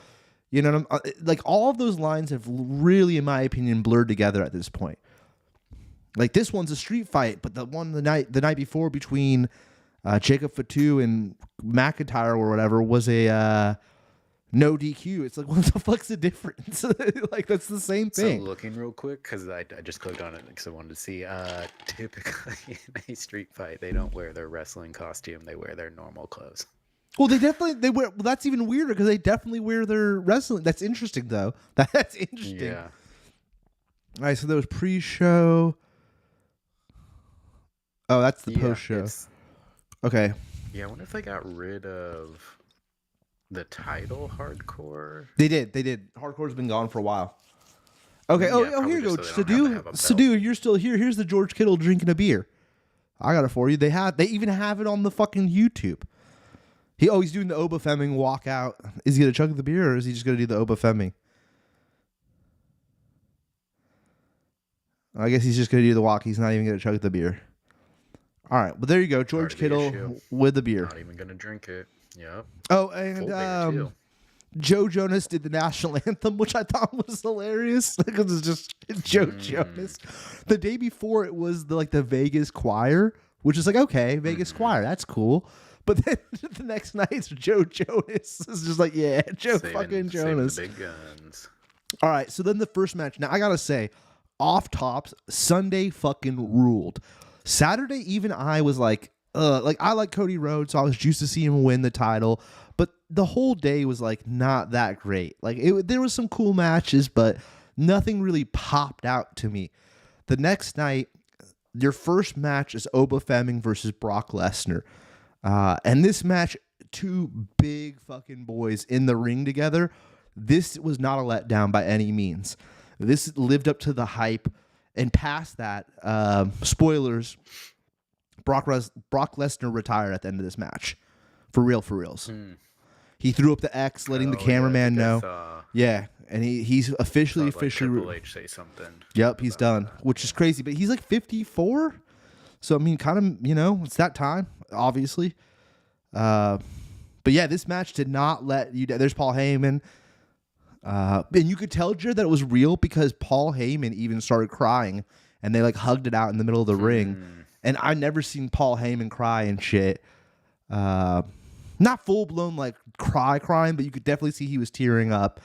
You know what like, all of those lines have really, in my opinion, blurred together at this point. Like, this one's a street fight, but the one the night before between Jacob Fatu and McIntyre or whatever was a no DQ. It's like, what the fuck's the difference? Like, that's the same thing. So looking real quick, because I just clicked on it because I wanted to see. Typically in a street fight, they don't wear their wrestling costume. They wear their normal clothes. Well, they wear. Well, that's even weirder because they definitely wear their wrestling. That's interesting, though. That's interesting. Yeah. All right, so there was pre-show. Oh, that's the post-show. Okay. Yeah, I wonder if they got rid of the title hardcore. They did. Hardcore's been gone for a while. Okay. Yeah, Here you go. so Sadu, you're still here. Here's the George Kittle drinking a beer. I got it for you. They even have it on the fucking YouTube. He's doing the Oba Femming walkout. Is he gonna chug the beer or is he just gonna do the Oba Femming? I guess he's just gonna do the walk. He's not even gonna chug the beer. All right, well there you go, George Kittle with the beer. Not even gonna drink it. Yep. Oh, and Joe Jonas did the national anthem, which I thought was hilarious because it's just Joe Jonas. The day before it was the Vegas choir, which is like, okay, Vegas choir, that's cool. But then the next night it's Joe Jonas. It's just like, yeah, fucking Jonas. The big guns. All right, so then the first match. Now I gotta say, off tops, Sunday fucking ruled. Saturday, even I was like I like Cody Rhodes, so I was juiced to see him win the title. But the whole day was like not that great. Like there was some cool matches, but nothing really popped out to me. The next night, your first match is Oba Femming versus Brock Lesnar. And this match, two big fucking boys in the ring together. This was not a letdown by any means. This lived up to the hype. And past that, spoilers, Brock Lesnar retired at the end of this match. For reals. He threw up the X, letting the cameraman know. Yeah, and he's officially Triple H say something. Yep, he's done, which is crazy. But he's like 54, so I mean, kind of, it's that time, obviously. But yeah, this match did not let you. There's Paul Heyman, and you could tell, Jared, that it was real because Paul Heyman even started crying, and they hugged it out in the middle of the ring. And I've never seen Paul Heyman cry and shit. Not full blown crying, but you could definitely see he was tearing up.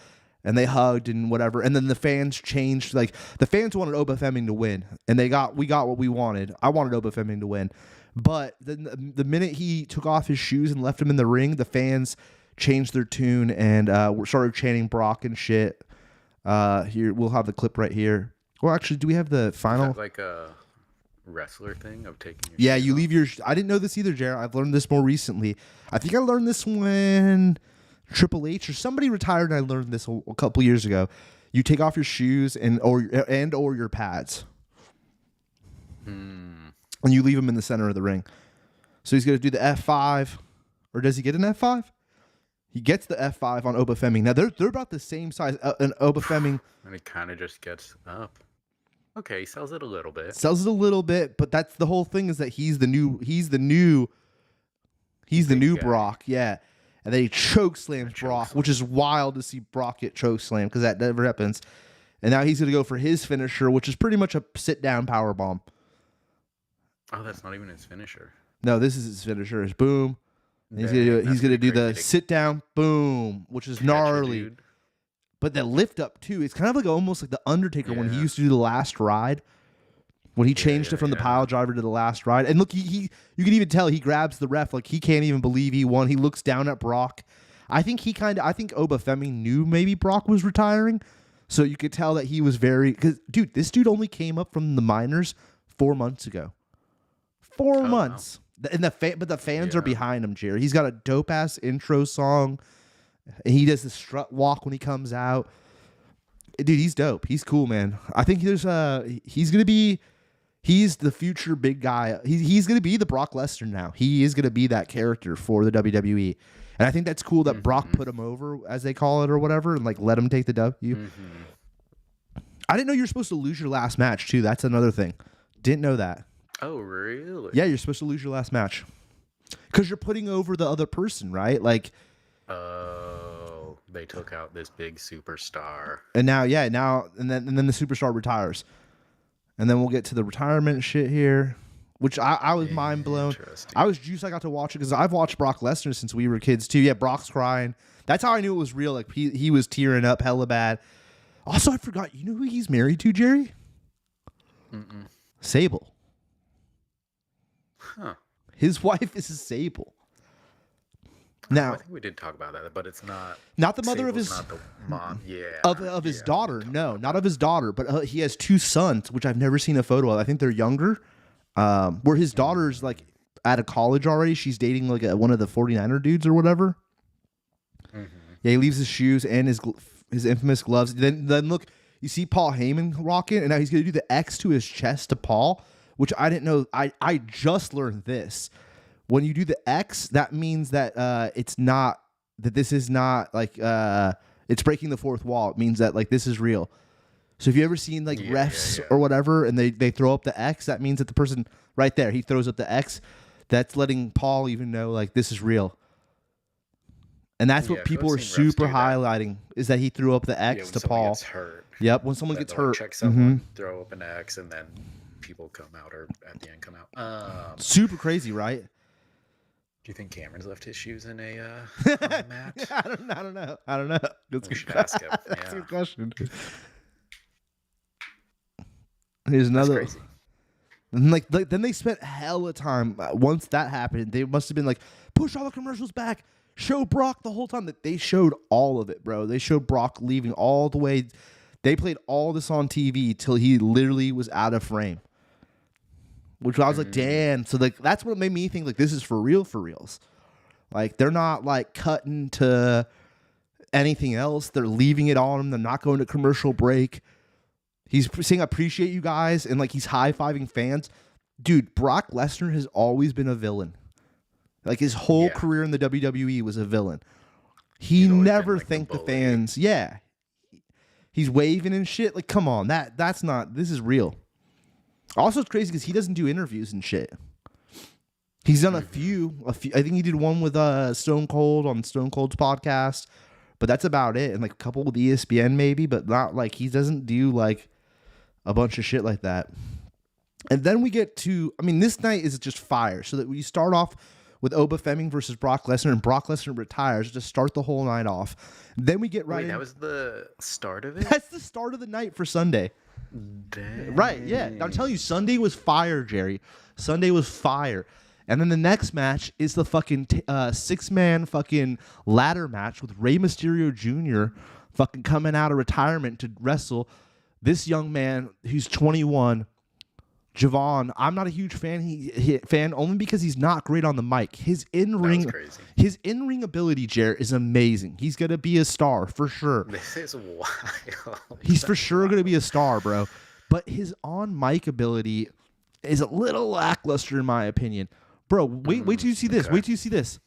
And they hugged and whatever. And then the fans changed. The fans wanted Oba Femming to win, and we got what we wanted. I wanted Oba Femming to win, but then the minute he took off his shoes and left him in the ring, the fans changed their tune and started chanting Brock and shit. Here we'll have the clip right here. Well, actually, do we have the final? Is that like a wrestler thing of taking your yeah, you leave your I didn't know this either, Jared. I've learned this more recently. I think I learned this when Triple H or somebody retired, and I learned this a couple years ago. You take off your shoes or your pads, and you leave them in the center of the ring. So he's going to do the F5, or does he get an F5? He gets the F5 on Oba Femming. Now they're about the same size. An Oba Femming, and he kind of just gets up. Okay, he sells it a little bit. But that's the whole thing, is that he's the new Brock, yeah. And then he choke slams Brock, which is wild to see Brock get choke slammed because that never happens. And now he's going to go for his finisher, which is pretty much a sit-down powerbomb. Oh, that's not even his finisher. No, this is his finisher. Is boom. And he's going to do it. He's going to do the sit-down boom, which is gnarly. But the lift up too, it's kind of almost like the Undertaker when he used to do the last ride. When he changed it from the pile driver to the last ride. And look, you can even tell he grabs the ref like he can't even believe he won. He looks down at Brock. I think Oba Femming knew maybe Brock was retiring. So you could tell that he was because dude, this dude only came up from the minors 4 months ago. 4 months. Wow. And the fans are behind him, Jerry. He's got a dope ass intro song. And he does the strut walk when he comes out. Dude, he's dope. He's cool, man. I think he's the future big guy. He's going to be the Brock Lesnar now. He is going to be that character for the WWE. And I think that's cool that Brock put him over, as they call it, or whatever, and let him take the W. I didn't know you're supposed to lose your last match too. That's another thing. Didn't know that. Oh, really? Yeah, you're supposed to lose your last match because you're putting over the other person, right? Like, oh, they took out this big superstar, and now, and then the superstar retires, and then we'll get to the retirement shit here, which I was mind blown. I was juiced. I got to watch it because I've watched Brock Lesnar since we were kids too. Yeah, Brock's crying. That's how I knew it was real. Like he was tearing up hella bad. Also, I forgot. You know who he's married to, Jerry? Sable. Huh. His wife is Sable. Now, I think we did talk about that, but it's not the mother of his, not the mom. Yeah, of his daughter. No, not of his daughter, but he has 2 sons, which I've never seen a photo of. I think they're younger. Where his daughter's like out of college already. She's dating like one of the 49er dudes or whatever. Yeah, he leaves his shoes and his infamous gloves. Then look, you see Paul Heyman rocking, and now he's gonna do the X to his chest to Paul, which I didn't know. I just learned this. When you do the X, that means that this is not like it's breaking the fourth wall. It means that like this is real. So if you ever seen like refs or whatever, and they throw up the X, that means that the person right there, he throws up the X. That's letting Paul even know like this is real. And that's what people are super highlighting is that he threw up the X to Paul. Gets hurt. Yep, when someone gets hurt, check someone, throw up an X, and then people come out or at the end come out. Super crazy, right? Do you think Cameron's left his shoes in a mat? I don't know. That's we should ask him. That's a good question. Here's another. That's crazy. And like then they spent hella time once that happened. They must have been like, push all the commercials back. Show Brock the whole time. That they showed all of it, bro. They showed Brock leaving all the way. They played all this on TV till he literally was out of frame. Which I was like, damn. So like that's what made me think like this is for reals. Like they're not like cutting to anything else. They're leaving it on him. They're not going to commercial break. He's saying appreciate you guys and like he's high-fiving fans. Dude, Brock Lesnar has always been a villain. Like his whole career in the WWE was a villain. He never thanked the fans. Yeah. He's waving and shit. Like, come on. That's not, this is real. Also, it's crazy because he doesn't do interviews and shit. He's done a few. I think he did one with Stone Cold on Stone Cold's podcast, but that's about it. And like a couple with ESPN maybe, but not like he doesn't do like a bunch of shit like that. And then we get to, I mean, this night is just fire. So that we start off with Oba Fleming versus Brock Lesnar, and Brock Lesnar retires to start the whole night off. Then we get that was the start of it? That's the start of the night for Sunday. Dang. Right, yeah. I'm telling you, Sunday was fire, Jerry. Sunday was fire. And then the next match is the fucking 6-man fucking ladder match with Rey Mysterio Jr. fucking coming out of retirement to wrestle this young man who's 21, Javon. I'm not a huge fan only because he's not great on the mic. His in-ring ability, Jared, is amazing. He's gonna be a star for sure. This is wild. He's for sure gonna be a star, bro. But his on-mic ability is a little lackluster in my opinion. Bro, wait till you see this. Okay. Wait till you see this.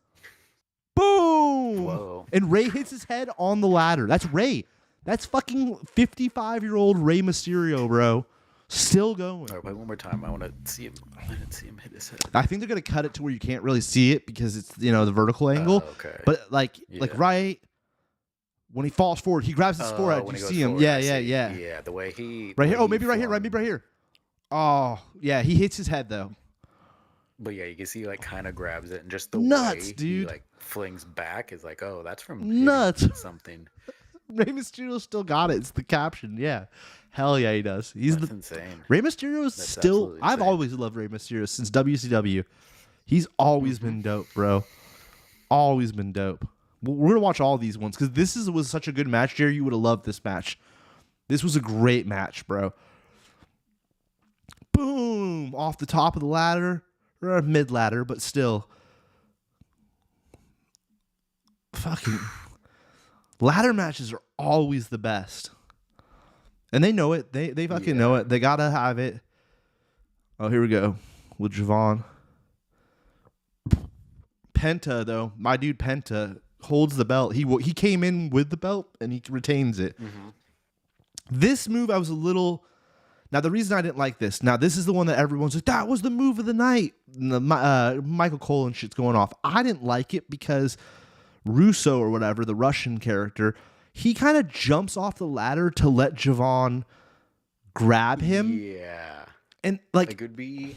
Boom! Whoa. And Rey hits his head on the ladder. That's Rey. That's fucking 55-year-old Rey Mysterio, bro. Still going. All right, wait one more time. I want to see him. I didn't see him hit his head. I think they're gonna cut it to where you can't really see it because it's the vertical angle. Okay. But like right when he falls forward, he grabs his forehead. You see him? Yeah. Yeah, the way he right here. Oh, maybe right here. Maybe right here. Oh, yeah. He hits his head though. But yeah, you can see like kind of grabs it, and just the nuts, way dude. He like flings back is like, oh, that's from nuts something. Rey Mysterio still got it. It's the caption. Yeah. Hell yeah, he does. That's insane. Rey Mysterio is still. I've always loved Rey Mysterio since WCW. He's always been dope, bro. Always been dope. We're gonna watch all these ones because this was such a good match, Jerry. You would have loved this match. This was a great match, bro. Boom! Off the top of the ladder, or mid ladder, but still. Fucking ladder matches are always the best. And they know it. They fucking know it. They gotta have it. Oh, here we go with Javon. Penta though, my dude Penta holds the belt. He came in with the belt and he retains it. This move, I was a little. Now, the reason I didn't like this, now, this is the one that everyone's like, that was the move of the night. And the Michael Cole and shit's going off. I didn't like it because Russo or whatever, the Russian character, he kind of jumps off the ladder to let Javon grab him. Yeah. And like it could be.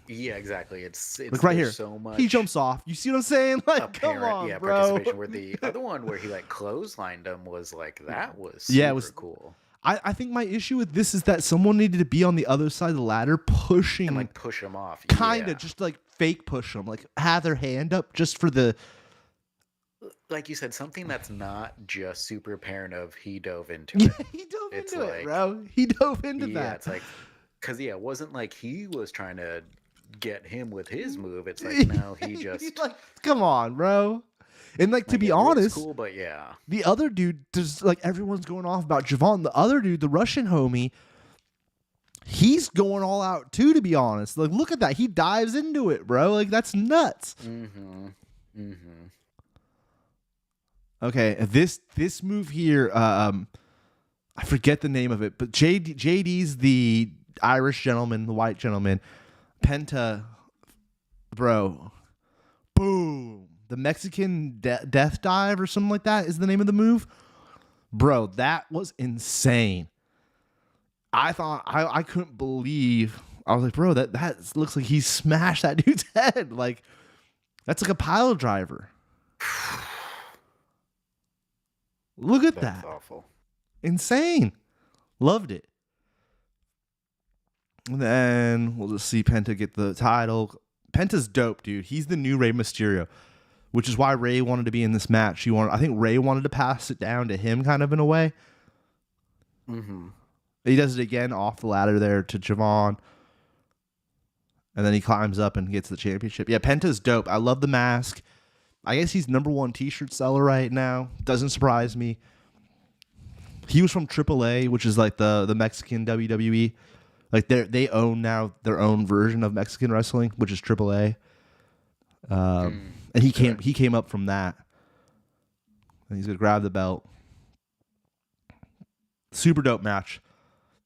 Yeah, exactly. It's like right here. So much he jumps off. You see what I'm saying? Like, apparent, come on, yeah, bro. participation. Where the other one where he like clotheslined him was like that was super yeah, it was cool. I think my issue with this is that someone needed to be on the other side of the ladder pushing. And like push him off. Kind of just like fake push them. Like have their hand up just for the. Like you said, something that's not just super apparent of he dove into Yeah, it. he dove It's into like- it, bro. He dove into Yeah, that. it's like, because it wasn't like he was trying to get him with his move. It's like, no, he just. He's like, come on, bro. And like to be it looks honest, cool, but yeah. the other dude, just like everyone's going off about Javon. The other dude, the Russian homie, he's going all out too. To be honest, like look at that, he dives into it, bro. Like that's nuts. Okay, this move here, I forget the name of it, but JD's the Irish gentleman, the white gentleman. Penta, bro, boom. The Mexican death dive or something like that is the name of the move. Bro, that was insane. I thought, I couldn't believe. I was like, bro, that looks like he smashed that dude's head. Like, that's like a pile driver. Look at That's that. awful. Insane. Loved it. And then we'll just see Penta get the title. Penta's dope, dude. He's the new Rey Mysterio, which is why Rey wanted to be in this match. I think Rey wanted to pass it down to him kind of in a way. He does it again off the ladder there to Javon. And then he climbs up and gets the championship. Yeah, Penta's dope. I love the mask. I guess he's #1 t-shirt seller right now. Doesn't surprise me. He was from AAA, which is like the Mexican WWE. Like they own now their own version of Mexican wrestling, which is AAA. And he came up from that. And he's gonna grab the belt. Super dope match.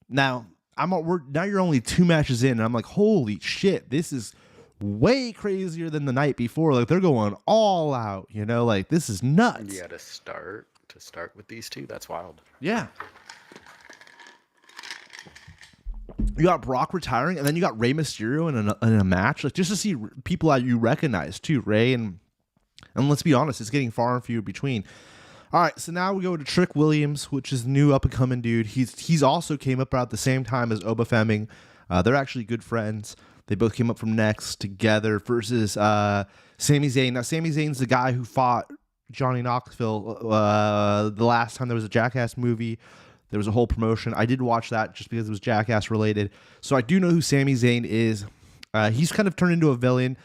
Now now you're only 2 matches in, and I'm like, holy shit, this is way crazier than the night before. Like they're going all out, like this is nuts. Yeah, to start with these two, that's wild. Yeah. You got Brock retiring, and then you got Rey Mysterio in a match, like just to see people that you recognize too. Rey and let's be honest, it's getting far and few between. All right, so now we go to Trick Williams, which is the new up and coming dude. He's also came up about the same time as Oba Fleming. They're actually good friends. They both came up from Next together versus Sami Zayn. Now Sami Zayn's the guy who fought Johnny Knoxville the last time there was a Jackass movie. There was a whole promotion. I did watch that just because it was Jackass related. So I do know who Sami Zayn is. He's kind of turned into a villain.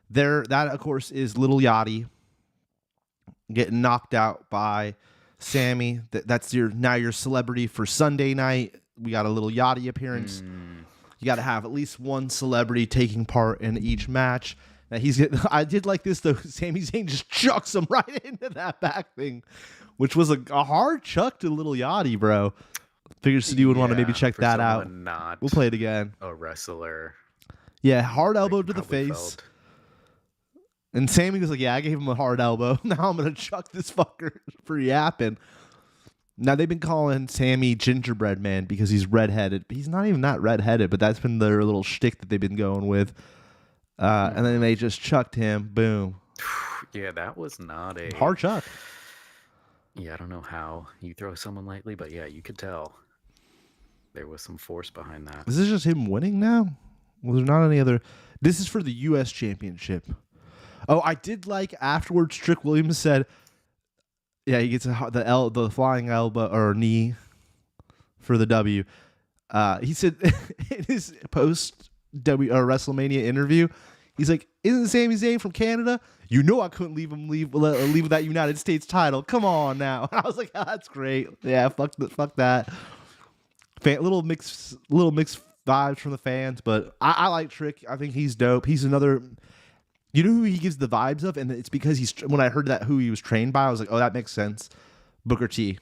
That, of course, is Little Yachty getting knocked out by Sammy. That's your celebrity for Sunday night. We got a Little Yachty appearance. You got to have at least one celebrity taking part in each match. Now I did like this though. Sami Zayn just chucks him right into that back thing, which was a hard chuck to Little Yachty, bro. Figures you would want to maybe check that out. We'll play it again. A wrestler. Yeah, hard elbow like to the face. Felt. And Sammy was like, yeah, I gave him a hard elbow. Now I'm going to chuck this fucker for yapping. Now, they've been calling Sammy Gingerbread Man because he's redheaded. He's not even that redheaded, but that's been their little shtick that they've been going with. And then they just chucked him. Boom. Yeah, that was not a... hard chuck. Yeah, I don't know how you throw someone lightly, but yeah, you could tell there was some force behind that. Is this just him winning now? Was there not any other... This is for the U.S. Championship. Oh, I did like afterwards, Trick Williams said... Yeah, he gets the flying elbow or knee for the W. He said in his post WrestleMania interview, he's like, "Isn't Sami Zayn from Canada? You know I couldn't leave with that United States title. Come on now." I was like, oh, "That's great. Yeah, fuck that." Little mixed vibes from the fans, but I like Trick. I think he's dope. He's another. You know who he gives the vibes of? And it's because when I heard that who he was trained by, I was like, oh, that makes sense. Booker T.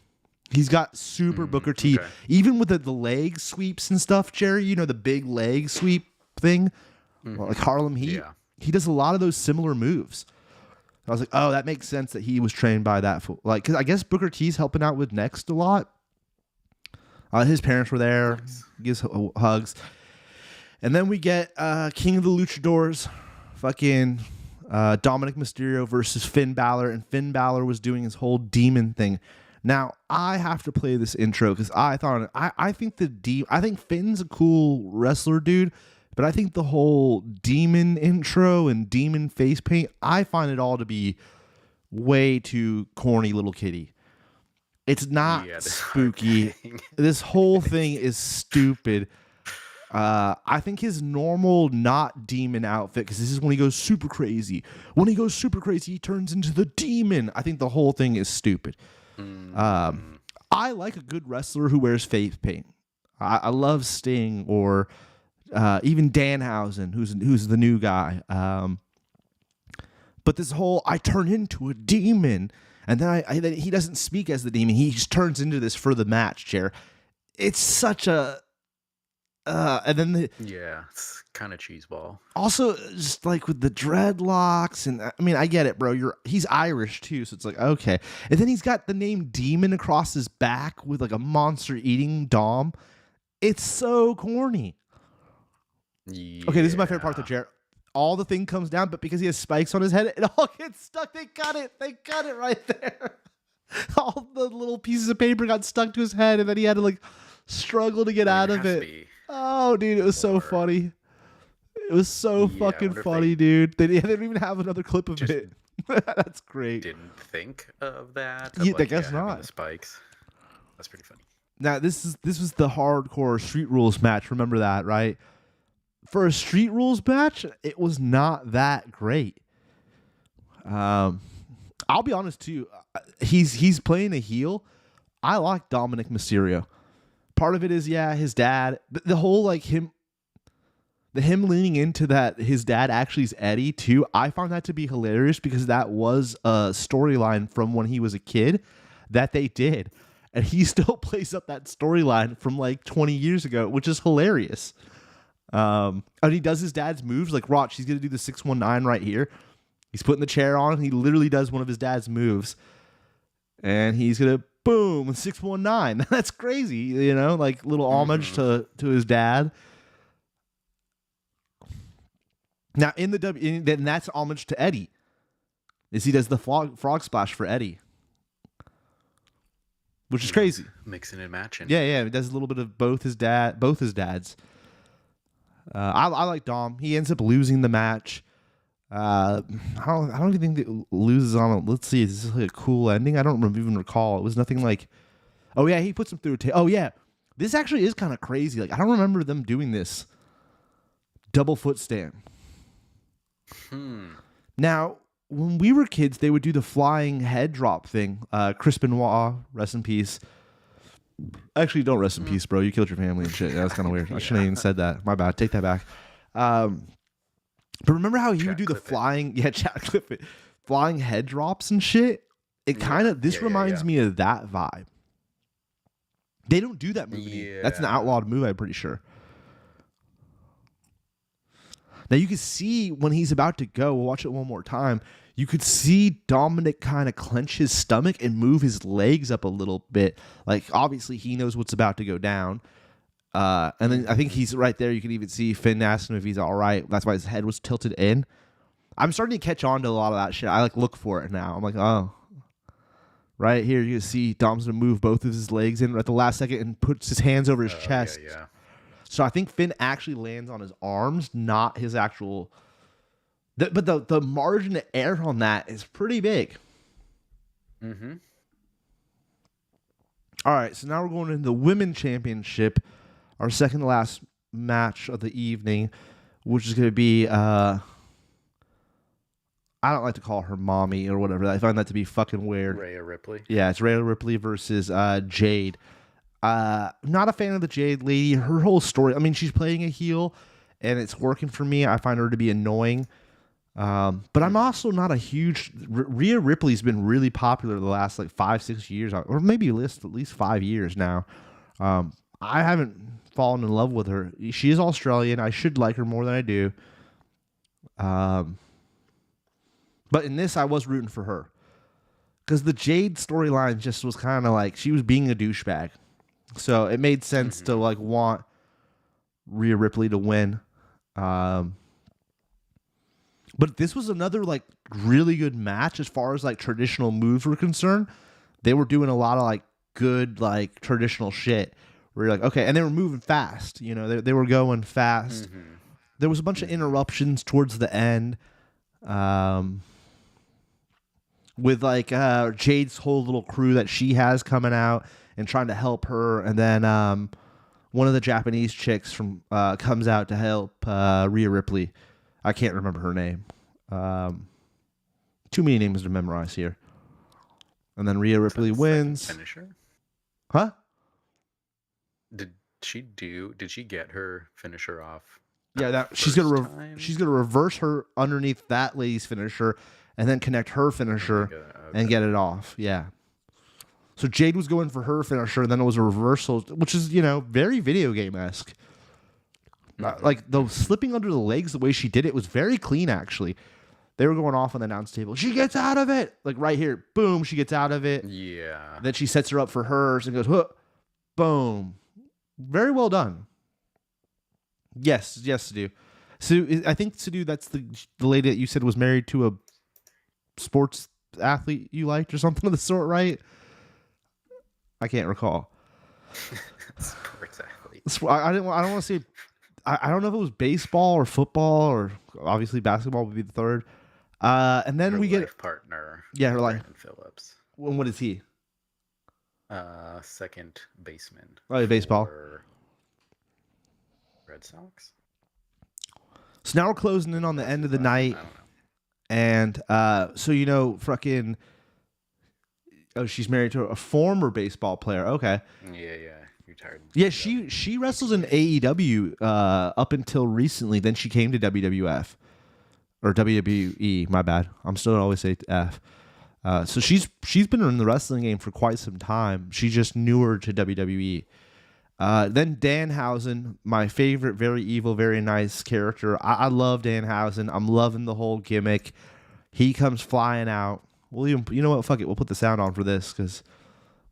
He's got super Booker T. Okay. Even with the leg sweeps and stuff, Jerry, you know, the big leg sweep thing, like Harlem Heat. Yeah. He does a lot of those similar moves. I was like, oh, that makes sense that he was trained by that. Like, because I guess Booker T's helping out with Next a lot. His parents were there. Nice. Gives hugs. And then we get King of the Luchadors, fucking Dominic Mysterio versus Finn Balor. And Finn Balor was doing his whole demon thing. Now, I have to play this intro because I think Finn's a cool wrestler, dude. But I think the whole demon intro and demon face paint, I find it all to be way too corny, little kitty. It's not spooky. This whole thing is stupid. I think his normal not demon outfit, because this is when he goes super crazy. When he goes super crazy, he turns into the demon. I think the whole thing is stupid. I like a good wrestler who wears face paint. I love Sting or even Danhausen, who's the new guy. But this whole I turn into a demon, and then he doesn't speak as the demon. He just turns into this for the match, Chair. It's such a and then it's kind of cheeseball. Also, just like with the dreadlocks, and I mean, I get it, bro. He's Irish too, so it's like okay. And then he's got the name Demon across his back with like a monster eating Dom. It's so corny. Yeah. Okay, this is my favorite part of the chair. All the thing comes down, but because he has spikes on his head, it all gets stuck. They cut it right there. All the little pieces of paper got stuck to his head, and then he had to like struggle to get out of it. Oh, dude, it was so funny. It was so fucking funny, dude. They didn't even have another clip of it. That's great. Didn't think of that. I guess not. The spikes. That's pretty funny. Now, this was the hardcore Street Rules match. Remember that, right? For a Street Rules match, it was not that great. I'll be honest too. He's playing a heel. I like Dominic Mysterio. Part of it is his dad. The whole like him leaning into that his dad actually is Eddie too. I found that to be hilarious because that was a storyline from when he was a kid that they did, and he still plays up that storyline from like 20 years ago, which is hilarious. And he does his dad's moves like watch. He's gonna do the 619 right here. He's putting the chair on. And he literally does one of his dad's moves, and he's gonna boom 619. That's crazy, you know, like little homage to his dad. Now in the then that's homage to Eddie. Is he does the frog splash for Eddie, which is crazy. Mixing and matching. Yeah, he does a little bit of both his dads. I like Dom. He ends up losing the match. I don't even think it loses on it. Let's see. Is this like a cool ending? I don't even recall. It was nothing like. Oh yeah, he puts him through a oh yeah, this actually is kind of crazy. Like I don't remember them doing this. Double foot stand. Now when we were kids, they would do the flying head drop thing. Chris Benoit, rest in peace. Actually, don't rest in peace, bro. You killed your family and shit. That's kind of weird. I shouldn't have even said that. My bad. Take that back. But remember how he would do the flying, chat clip it, flying head drops and shit? It kind of, this reminds me of that vibe. They don't do that move anymore. That's an outlawed move, I'm pretty sure. Now you can see when he's about to go, we'll watch it one more time. You could see Dominic kind of clench his stomach and move his legs up a little bit. Like, obviously, he knows what's about to go down. And then I think he's right there. You can even see Finn asking him if he's all right. That's why his head was tilted in. I'm starting to catch on to a lot of that shit. I like look for it now. I'm like, oh. Right here, you can see Dom's going to move both of his legs in at the last second and puts his hands over his chest. Yeah. So I think Finn actually lands on his arms, not his actual... But the margin of error on that is pretty big. Mm-hmm. All right, so now we're going into the Women's Championship, our second to last match of the evening, which is going to be, I don't like to call her mommy or whatever. I find that to be fucking weird. Rhea Ripley. Yeah, it's Rhea Ripley versus Jade. Not a fan of the Jade lady. Her whole story, I mean, she's playing a heel, and it's working for me. I find her to be annoying. But I'm also not a huge Rhea Ripley's been really popular the last like 5-6 years, or maybe at least 5 years now. I haven't fallen in love with her. She is Australian. I should like her more than I do. But in this, I was rooting for her because the Jade storyline just was kind of like she was being a douchebag, so it made sense to like want Rhea Ripley to win. But this was another like really good match as far as like traditional moves were concerned. They were doing a lot of like good like traditional shit where you're like, okay, and they were moving fast. You know, they were going fast. There was a bunch of interruptions towards the end. With like Jade's whole little crew that she has coming out and trying to help her, and then one of the Japanese chicks from comes out to help Rhea Ripley. I can't remember her name. Too many names to memorize here. And then Rhea Ripley wins. Finisher? Huh? Did she get her finisher off? Yeah, she's gonna reverse her underneath that lady's finisher, and then connect her finisher and get it off. Yeah. So Jade was going for her finisher, and then it was a reversal, which is, you know, very video game-esque. Like the slipping under the legs, the way she did it was very clean, actually. They were going off on the announce table. She gets out of it. Like right here. Boom. She gets out of it. Yeah. Then she sets her up for hers and goes, huh, boom. Very well done. Yes, Sadu. So I think, Sadu, that's the lady that you said was married to a sports athlete you liked or something of the sort, right? I can't recall. Sports athlete. I don't want to say. I don't know if it was baseball or football, or obviously basketball would be the third. And then her we get partner. Yeah, her life. Phillips. And what is he? Second baseman. Oh, baseball. Red Sox. So now we're closing in on the end of the night, and so you know, fucking. Oh, she's married to a former baseball player. Okay. Yeah. You're tired. Yeah, she wrestles in AEW up until recently. Then she came to WWF or WWE. My bad. I'm still gonna always say F. So she's been in the wrestling game for quite some time. She just newer to WWE. Then Danhausen, my favorite, very evil, very nice character. I love Danhausen. I'm loving the whole gimmick. He comes flying out. William, you know what? Fuck it. We'll put the sound on for this because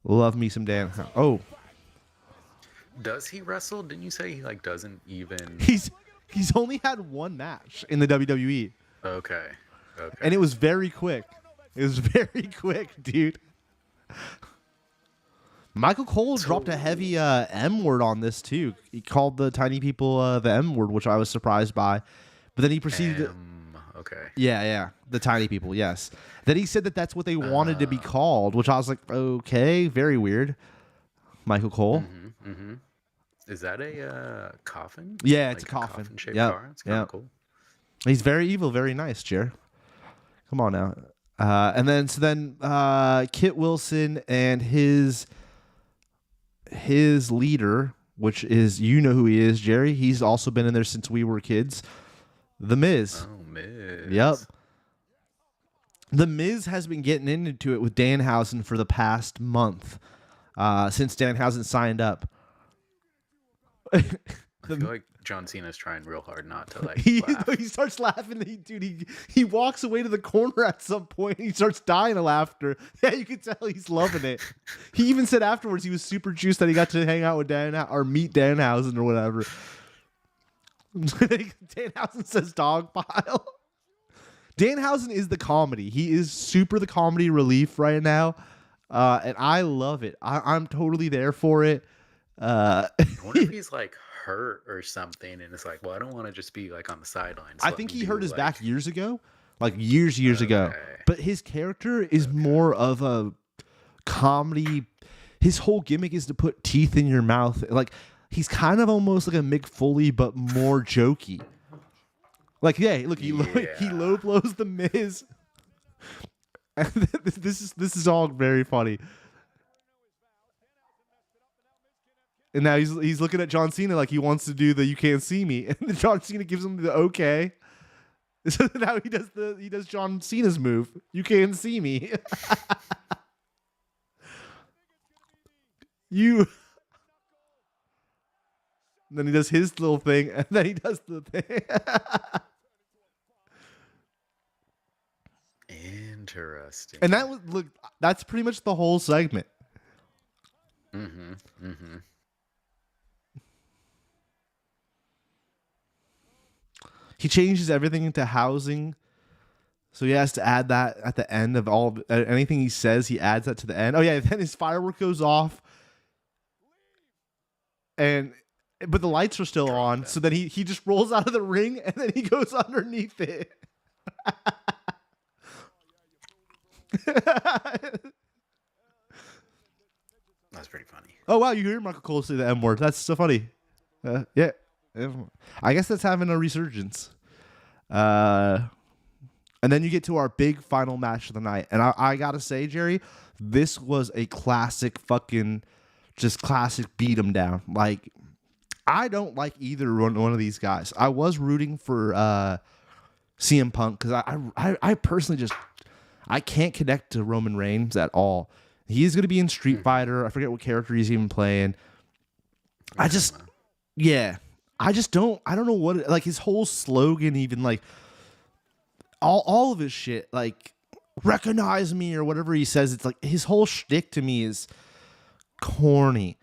love me some Danhausen. Oh. Does he wrestle? Didn't you say he like doesn't even? He's only had one match in the WWE. Okay. And it was very quick. It was very quick, dude. Michael Cole dropped a heavy M word on this too. He called the tiny people the M word, which I was surprised by. But then he proceeded. Okay. Yeah, the tiny people. Yes. Then he said that that's what they wanted to be called, which I was like, okay, very weird. Michael Cole. Is that a coffin? Yeah, it's a coffin. Coffin-shaped car. It's kind of cool. He's very evil, very nice, Jer. Come on now. And then Kit Wilson and his leader, which is, you know who he is, Jerry. He's also been in there since we were kids. The Miz. Oh, Miz. Yep. The Miz has been getting into it with Danhausen for the past month, since Danhausen signed up. I feel like John Cena's trying real hard not to laugh. He starts laughing. He walks away to the corner at some point. And he starts dying of laughter. Yeah, you can tell he's loving it. He even said afterwards he was super juiced that he got to hang out with or meet Danhausen or whatever. Danhausen says dog pile. Danhausen is the comedy. He is super the comedy relief right now, and I love it. I'm totally there for it. I wonder if he's like hurt or something, and it's like, well, I don't want to just be like on the sidelines. I think he hurt his back years ago, like years ago. But his character is more of a comedy. His whole gimmick is to put teeth in your mouth. Like he's kind of almost like a Mick Foley, but more jokey. Like, yeah, look, he low blows the Miz. This is all very funny. And now he's looking at John Cena like he wants to do the "you can't see me," and John Cena gives him the okay. So now he does John Cena's move. You can't see me. You. And then he does his little thing, and then he does the thing. Interesting. And that's pretty much the whole segment. Mm-hmm. Mm-hmm. He changes everything into housing. So he has to add that at the end of anything he says, he adds that to the end. Oh yeah, then his firework goes off. But the lights are still on, so then he just rolls out of the ring and then he goes underneath it. That's pretty funny. Oh wow, you hear Michael Cole say the M word. That's so funny. Yeah. I guess that's having a resurgence. And then you get to our big final match of the night. And I gotta say, Jerry, this was a classic classic beat 'em down. Like, I don't like either one of these guys. I was rooting for CM Punk because I personally I can't connect to Roman Reigns at all. He's going to be in Street Fighter. I forget what character he's even playing. I don't know what, like, his whole slogan, even, like, all of his shit, like, recognize me or whatever he says. It's like his whole shtick to me is corny.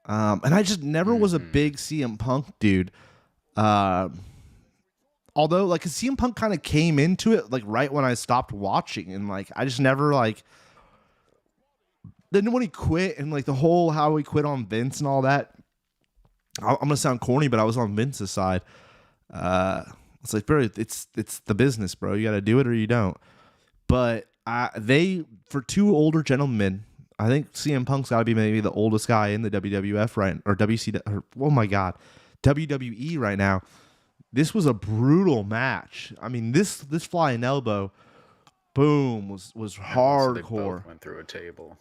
And I just never was a big CM Punk dude. Although, like, 'cause CM Punk kind of came into it, like, right when I stopped watching. And, like, I just never, like... Then when he quit and, like, the whole how he quit on Vince and all that... I'm going to sound corny, but I was on Vince's side. It's like, bro, it's the business, bro. You got to do it or you don't. But for two older gentlemen... I think CM Punk's got to be maybe the oldest guy in the WWF WWE right now. This was a brutal match. I mean, this flying elbow, boom, was hardcore. So they both went through a table.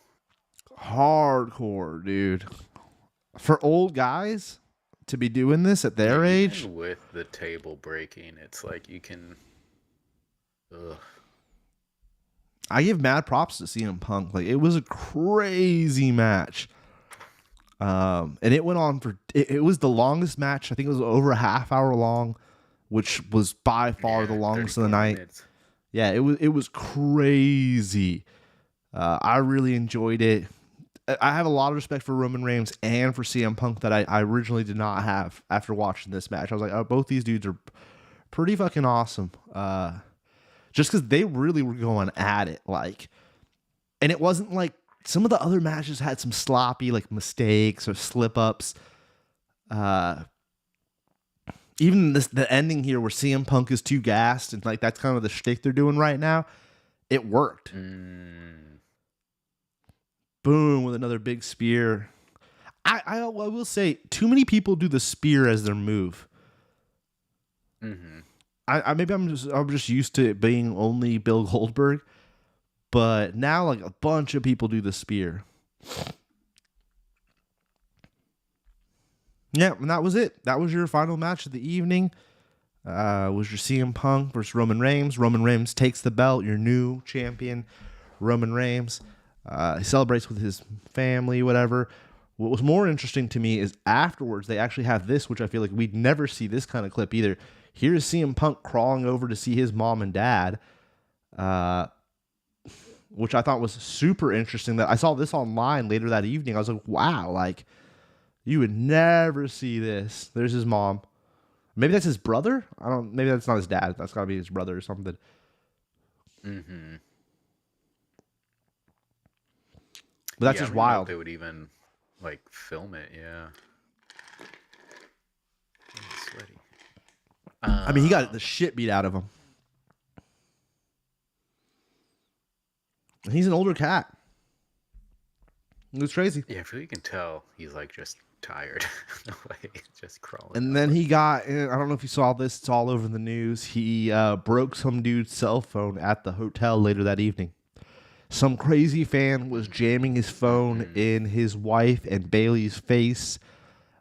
Hardcore, dude. For old guys to be doing this at their age, with the table breaking, it's like you can. Ugh. I give mad props to CM Punk. Like, it was a crazy match. And it went on it was the longest match. I think it was over a half hour long, which was by far the longest of the night. Minutes. Yeah, it was crazy. I really enjoyed it. I have a lot of respect for Roman Reigns and for CM Punk that I originally did not have after watching this match. I was like, oh, both these dudes are pretty fucking awesome. Just because they really were going at it, like, and it wasn't like some of the other matches had some sloppy, like, mistakes or slip ups. Even the ending here where CM Punk is too gassed and, like, that's kind of the shtick they're doing right now. It worked. Boom, with another big spear. I will say, too many people do the spear as their move. Mm-hmm. Maybe I'm just used to it being only Bill Goldberg, but now, like, a bunch of people do the spear. Yeah, and that was it. That was your final match of the evening. Was your CM Punk versus Roman Reigns. Roman Reigns takes the belt. Your new champion, Roman Reigns. He celebrates with his family, whatever. What was more interesting to me is afterwards they actually have this, which I feel like we'd never see this kind of clip either. Here's CM Punk crawling over to see his mom and dad, which I thought was super interesting. That I saw this online later that evening. I was like, wow, like, you would never see this. There's his mom. Maybe that's his brother? Maybe that's not his dad. That's got to be his brother or something. Mm-hmm. But that's just wild. They would even, like, film it, yeah. I'm sweaty. I mean, he got the shit beat out of him. He's an older cat. It was crazy. Yeah, I feel you can tell he's, like, just tired. The way he's just crawling. And then he got, I don't know if you saw this, it's all over the news. He broke some dude's cell phone at the hotel later that evening. Some crazy fan was jamming his phone in his wife and Bailey's face.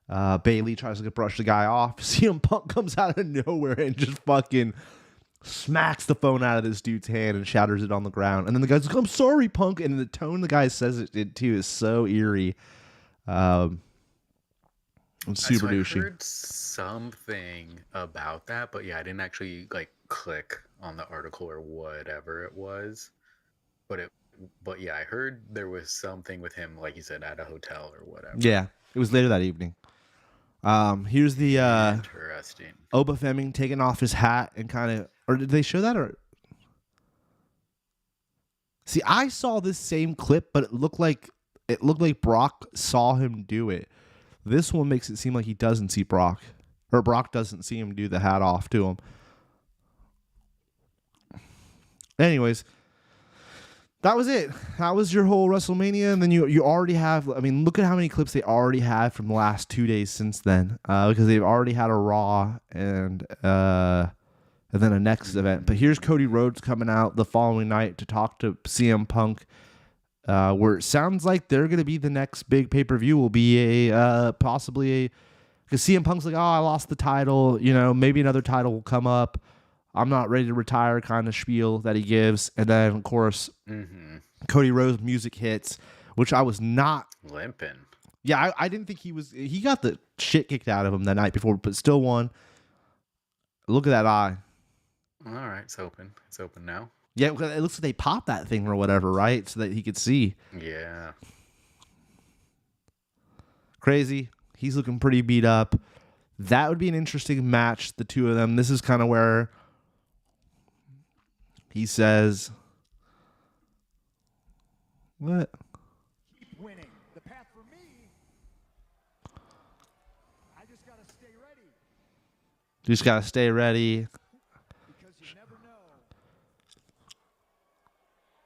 Bailey tries to brush the guy off. CM Punk comes out of nowhere and just fucking smacks the phone out of this dude's hand and shatters it on the ground. And then the guy's like, "I'm sorry, Punk." And the tone the guy says it too is so eerie. It's super douchey. I heard something about that, but yeah, I didn't actually like click on the article or whatever it was. But yeah, I heard there was something with him, like you said, at a hotel or whatever. Yeah, it was later that evening. Here's the interesting. Oba Femming taking off his hat and kind of, or did they show that? Or see, I saw this same clip, but it looked like Brock saw him do it. This one makes it seem like he doesn't see Brock, or Brock doesn't see him do the hat off to him. Anyways, that was it. That was your whole WrestleMania, and then you already have. I mean, look at how many clips they already had from the last 2 days since then, because they've already had a Raw and then a next event. But here's Cody Rhodes coming out the following night to talk to CM Punk, where it sounds like they're going to be the next big pay-per-view. Will be possibly because CM Punk's like, oh, I lost the title. You know, maybe another title will come up. I'm not ready to retire kind of spiel that he gives. And then, of course, Cody Rhodes music hits, which I was not limping. Yeah, I didn't think he was. He got the shit kicked out of him that night before, but still won. Look at that eye. All right, it's open. It's open now. Yeah, it looks like they popped that thing or whatever, right? So that he could see. Yeah. Crazy. He's looking pretty beat up. That would be an interesting match, the two of them. This is kind of where he says, what? Keep winning. The path for me. I just got to stay ready. Just got to stay ready. Because you never know.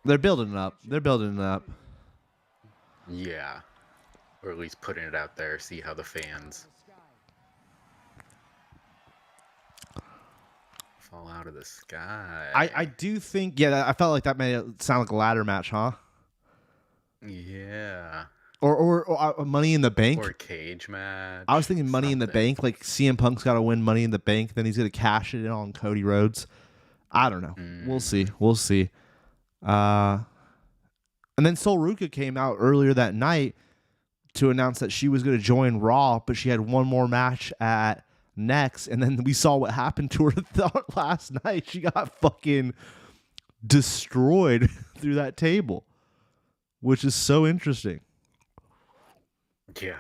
They're building it up. They're building it up. Yeah. Or at least putting it out there, see how the fans fall out of the sky. I do think, yeah, I felt like that made it sound like a ladder match, huh? Yeah. Or Money in the Bank. Or a cage match. I was thinking Money in the Bank, like CM Punk's got to win Money in the Bank, then he's going to cash it in on Cody Rhodes. I don't know. We'll see. We'll see. And then Sol Ruka came out earlier that night to announce that she was going to join Raw, but she had one more match at Next, and then we saw what happened to her last night. She got fucking destroyed through that table, which is so interesting. Yeah.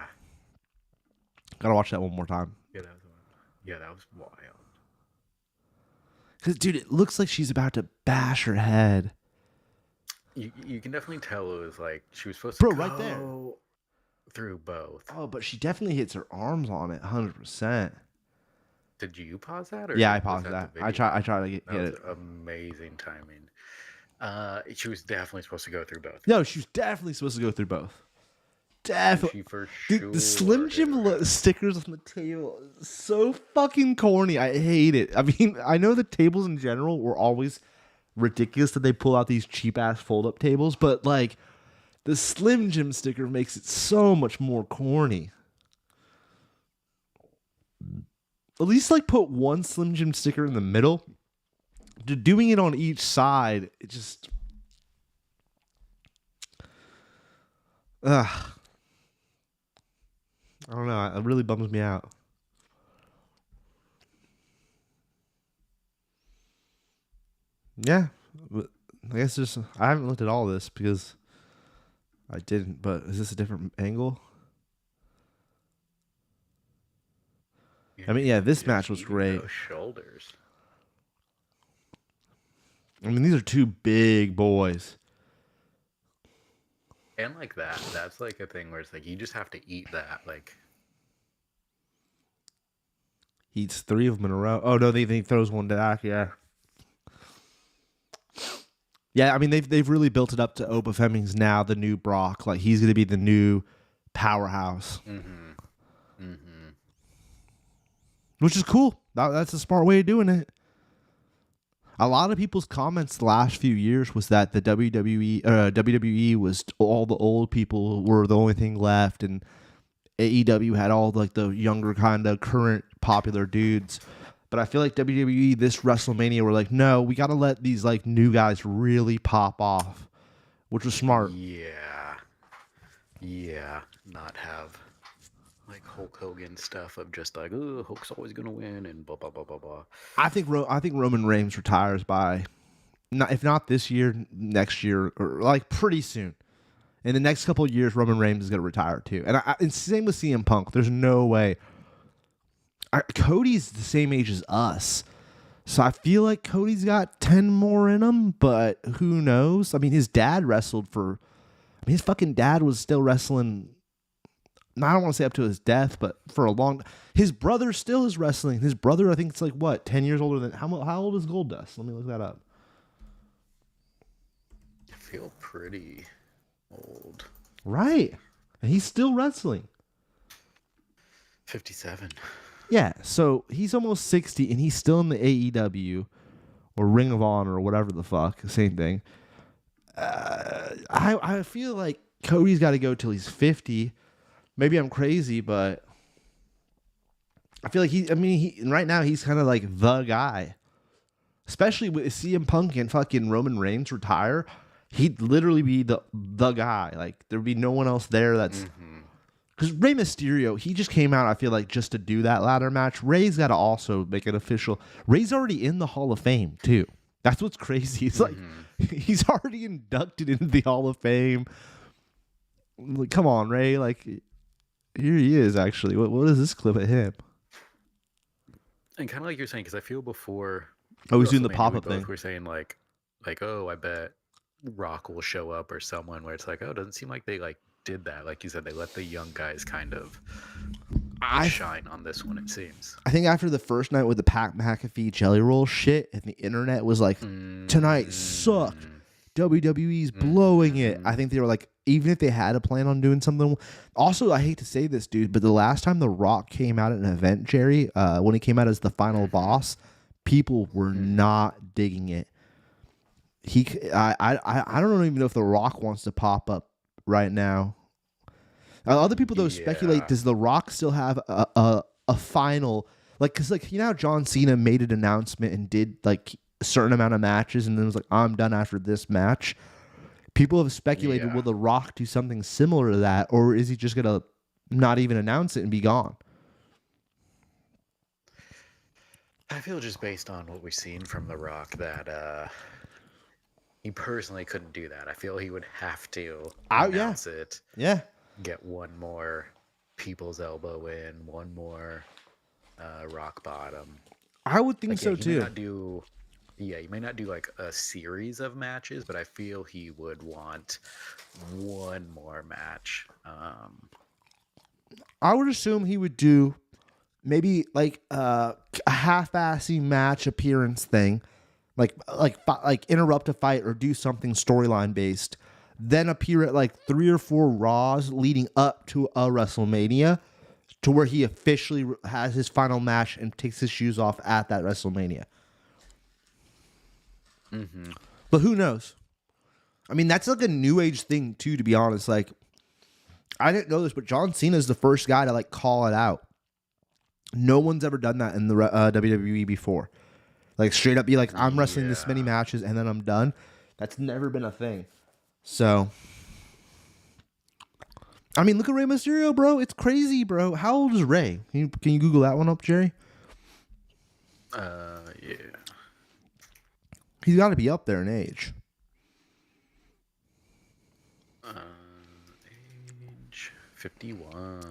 Gotta watch that one more time. Yeah, that was wild. Because, dude, it looks like she's about to bash her head. You can definitely tell it was like she was supposed to go right there through both. Oh, but she definitely hits her arms on it 100%. Did you pause that? Or yeah, I paused that. I try to get it. Amazing timing. She was definitely supposed to go through both. No, she was definitely supposed to go through both. Definitely. For Dude, sure the Slim Jim stickers on the table is so fucking corny. I hate it. I mean, I know the tables in general were always ridiculous that they pull out these cheap ass fold up tables, but like the Slim Jim sticker makes it so much more corny. At least like put one Slim Jim sticker in the middle. Doing it on each side, it just I don't know. It really bums me out. Yeah. I guess I haven't looked at all this because I didn't, but is this a different angle? I mean, yeah, this match was great. Those shoulders. I mean, these are two big boys. And like that's like a thing where it's like you just have to eat that. Like he eats 3 of them in a row. Oh no, he throws one back. Yeah, yeah. I mean, they've really built it up to Oba Femming's now the new Brock. Like he's gonna be the new powerhouse. Which is cool. That's a smart way of doing it. A lot of people's comments the last few years was that the WWE was all the old people were the only thing left, and AEW had all like the younger kind of current popular dudes. But I feel like WWE this WrestleMania were like, no, we got to let these like new guys really pop off, which was smart. Yeah. Not have like Hulk Hogan stuff of just like, oh, Hulk's always gonna win and blah blah blah blah blah. I think Roman Reigns retires by, if not this year, next year, or like pretty soon. In the next couple of years, Roman Reigns is going to retire too. And same with CM Punk. There's no way. Cody's the same age as us. So I feel like Cody's got 10 more in him, but who knows? I mean, his dad wrestled for... I mean, his fucking dad was still wrestling... I don't want to say up to his death, but for a long... His brother still is wrestling. His brother, I think it's like, what, 10 years older than... How old is Goldust? Let me look that up. I feel pretty old. Right. And he's still wrestling. 57. Yeah, so he's almost 60, and he's still in the AEW or Ring of Honor or whatever the fuck. Same thing. I feel like Cody's got to go till he's 50. Maybe I'm crazy, but I feel like right now he's kind of like the guy. Especially with CM Punk and fucking Roman Reigns retire, he'd literally be the guy. Like, there'd be no one else there that's... Because Rey Mysterio, he just came out, I feel like, just to do that ladder match. Rey's got to also make it official. Rey's already in the Hall of Fame, too. That's what's crazy. It's like, he's already inducted into the Hall of Fame. Like, come on, Rey. Like, here he is, actually. What is this clip of him? And kind of like you're saying, because I feel before... Oh, he's doing the WrestleMania, pop-up we both thing. were saying, like, oh, I bet Rock will show up or someone, where it's like, oh, it doesn't seem like they, like, did that. Like you said, they let the young guys kind of shine on this one, it seems. I think after the first night with the Pat McAfee Jelly Roll shit, and the internet was like, tonight sucked. WWE's blowing it. I think they were like, even if they had a plan on doing something. Also, I hate to say this, dude, but the last time The Rock came out at an event, Jerry, when he came out as the final boss, people were not digging it. I don't even know if The Rock wants to pop up right now. Other people though speculate, does The Rock still have a final, like, because like, you know how John Cena made an announcement and did like a certain amount of matches and then was like, I'm done after this match. People have speculated, will The Rock do something similar to that, or is he just gonna not even announce it and be gone? I feel just based on what we've seen from The Rock that he personally couldn't do that. I feel he would have to announce it. Yeah. Get one more people's elbow in, one more rock bottom. I would think like, so too. He may not do like a series of matches, but I feel he would want one more match. I would assume he would do maybe like a half-assy match appearance thing, like interrupt a fight or do something storyline based. Then appear at like 3 or 4 Raws leading up to a WrestleMania, to where he officially has his final match and takes his shoes off at that WrestleMania. But who knows? I mean, that's like a new age thing too, to be honest. Like, I didn't know this, but John Cena is the first guy to like call it out. No one's ever done that in the WWE before. Like, straight up be like, I'm wrestling this many matches and then I'm done. That's never been a thing. So, I mean, look at Rey Mysterio, bro. It's crazy, bro. How old is Rey? Can you Google that one up, Jerry? Yeah. He's got to be up there in age. Age 51.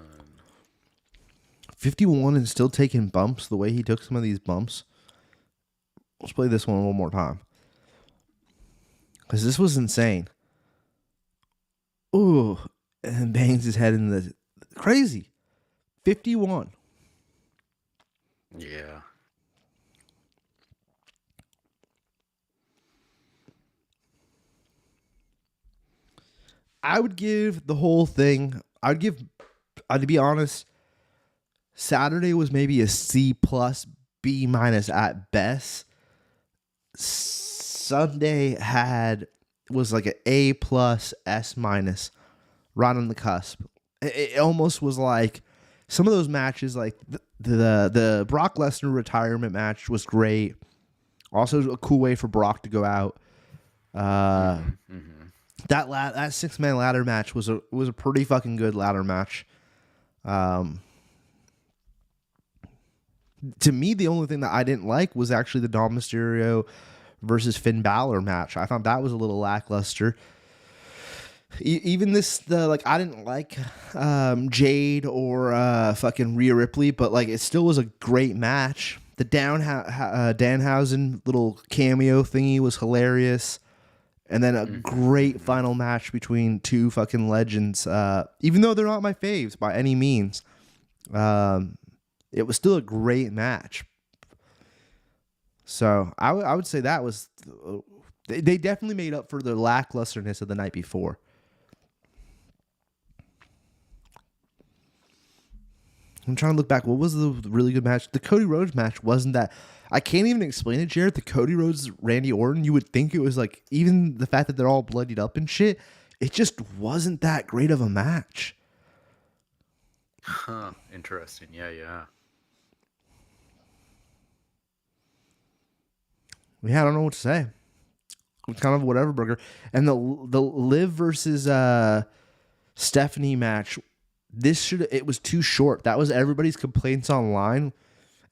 51 and still taking bumps the way he took some of these bumps. Let's play this one more time. Because this was insane. Ooh, and bangs his head in the... Crazy. 51. Yeah. I would give the whole thing... I'd be honest, Saturday was maybe a C+, B- at best. Sunday was like an A+, S-, right on the cusp. It almost was like some of those matches, like the Brock Lesnar retirement match was great. Also a cool way for Brock to go out. That 6-man ladder match was a pretty fucking good ladder match. To me, the only thing that I didn't like was actually the Dom Mysterio versus Finn Balor match. I thought that was a little lackluster. Even I didn't like Jade or fucking Rhea Ripley, but like it still was a great match. The Danhausen little cameo thingy was hilarious. And then a great final match between two fucking legends. Even though they're not my faves by any means. It was still a great match. So I would say that was... They definitely made up for the lacklusterness of the night before. I'm trying to look back. What was the really good match? The Cody Rhodes match wasn't that... I can't even explain it, Jared. The Cody Rhodes, Randy Orton, you would think it was like... Even the fact that they're all bloodied up and shit, it just wasn't that great of a match. Huh. Interesting. Yeah. Yeah, I don't know what to say. It's kind of whatever burger. And the Liv versus Stephanie match... It was too short. That was everybody's complaints online.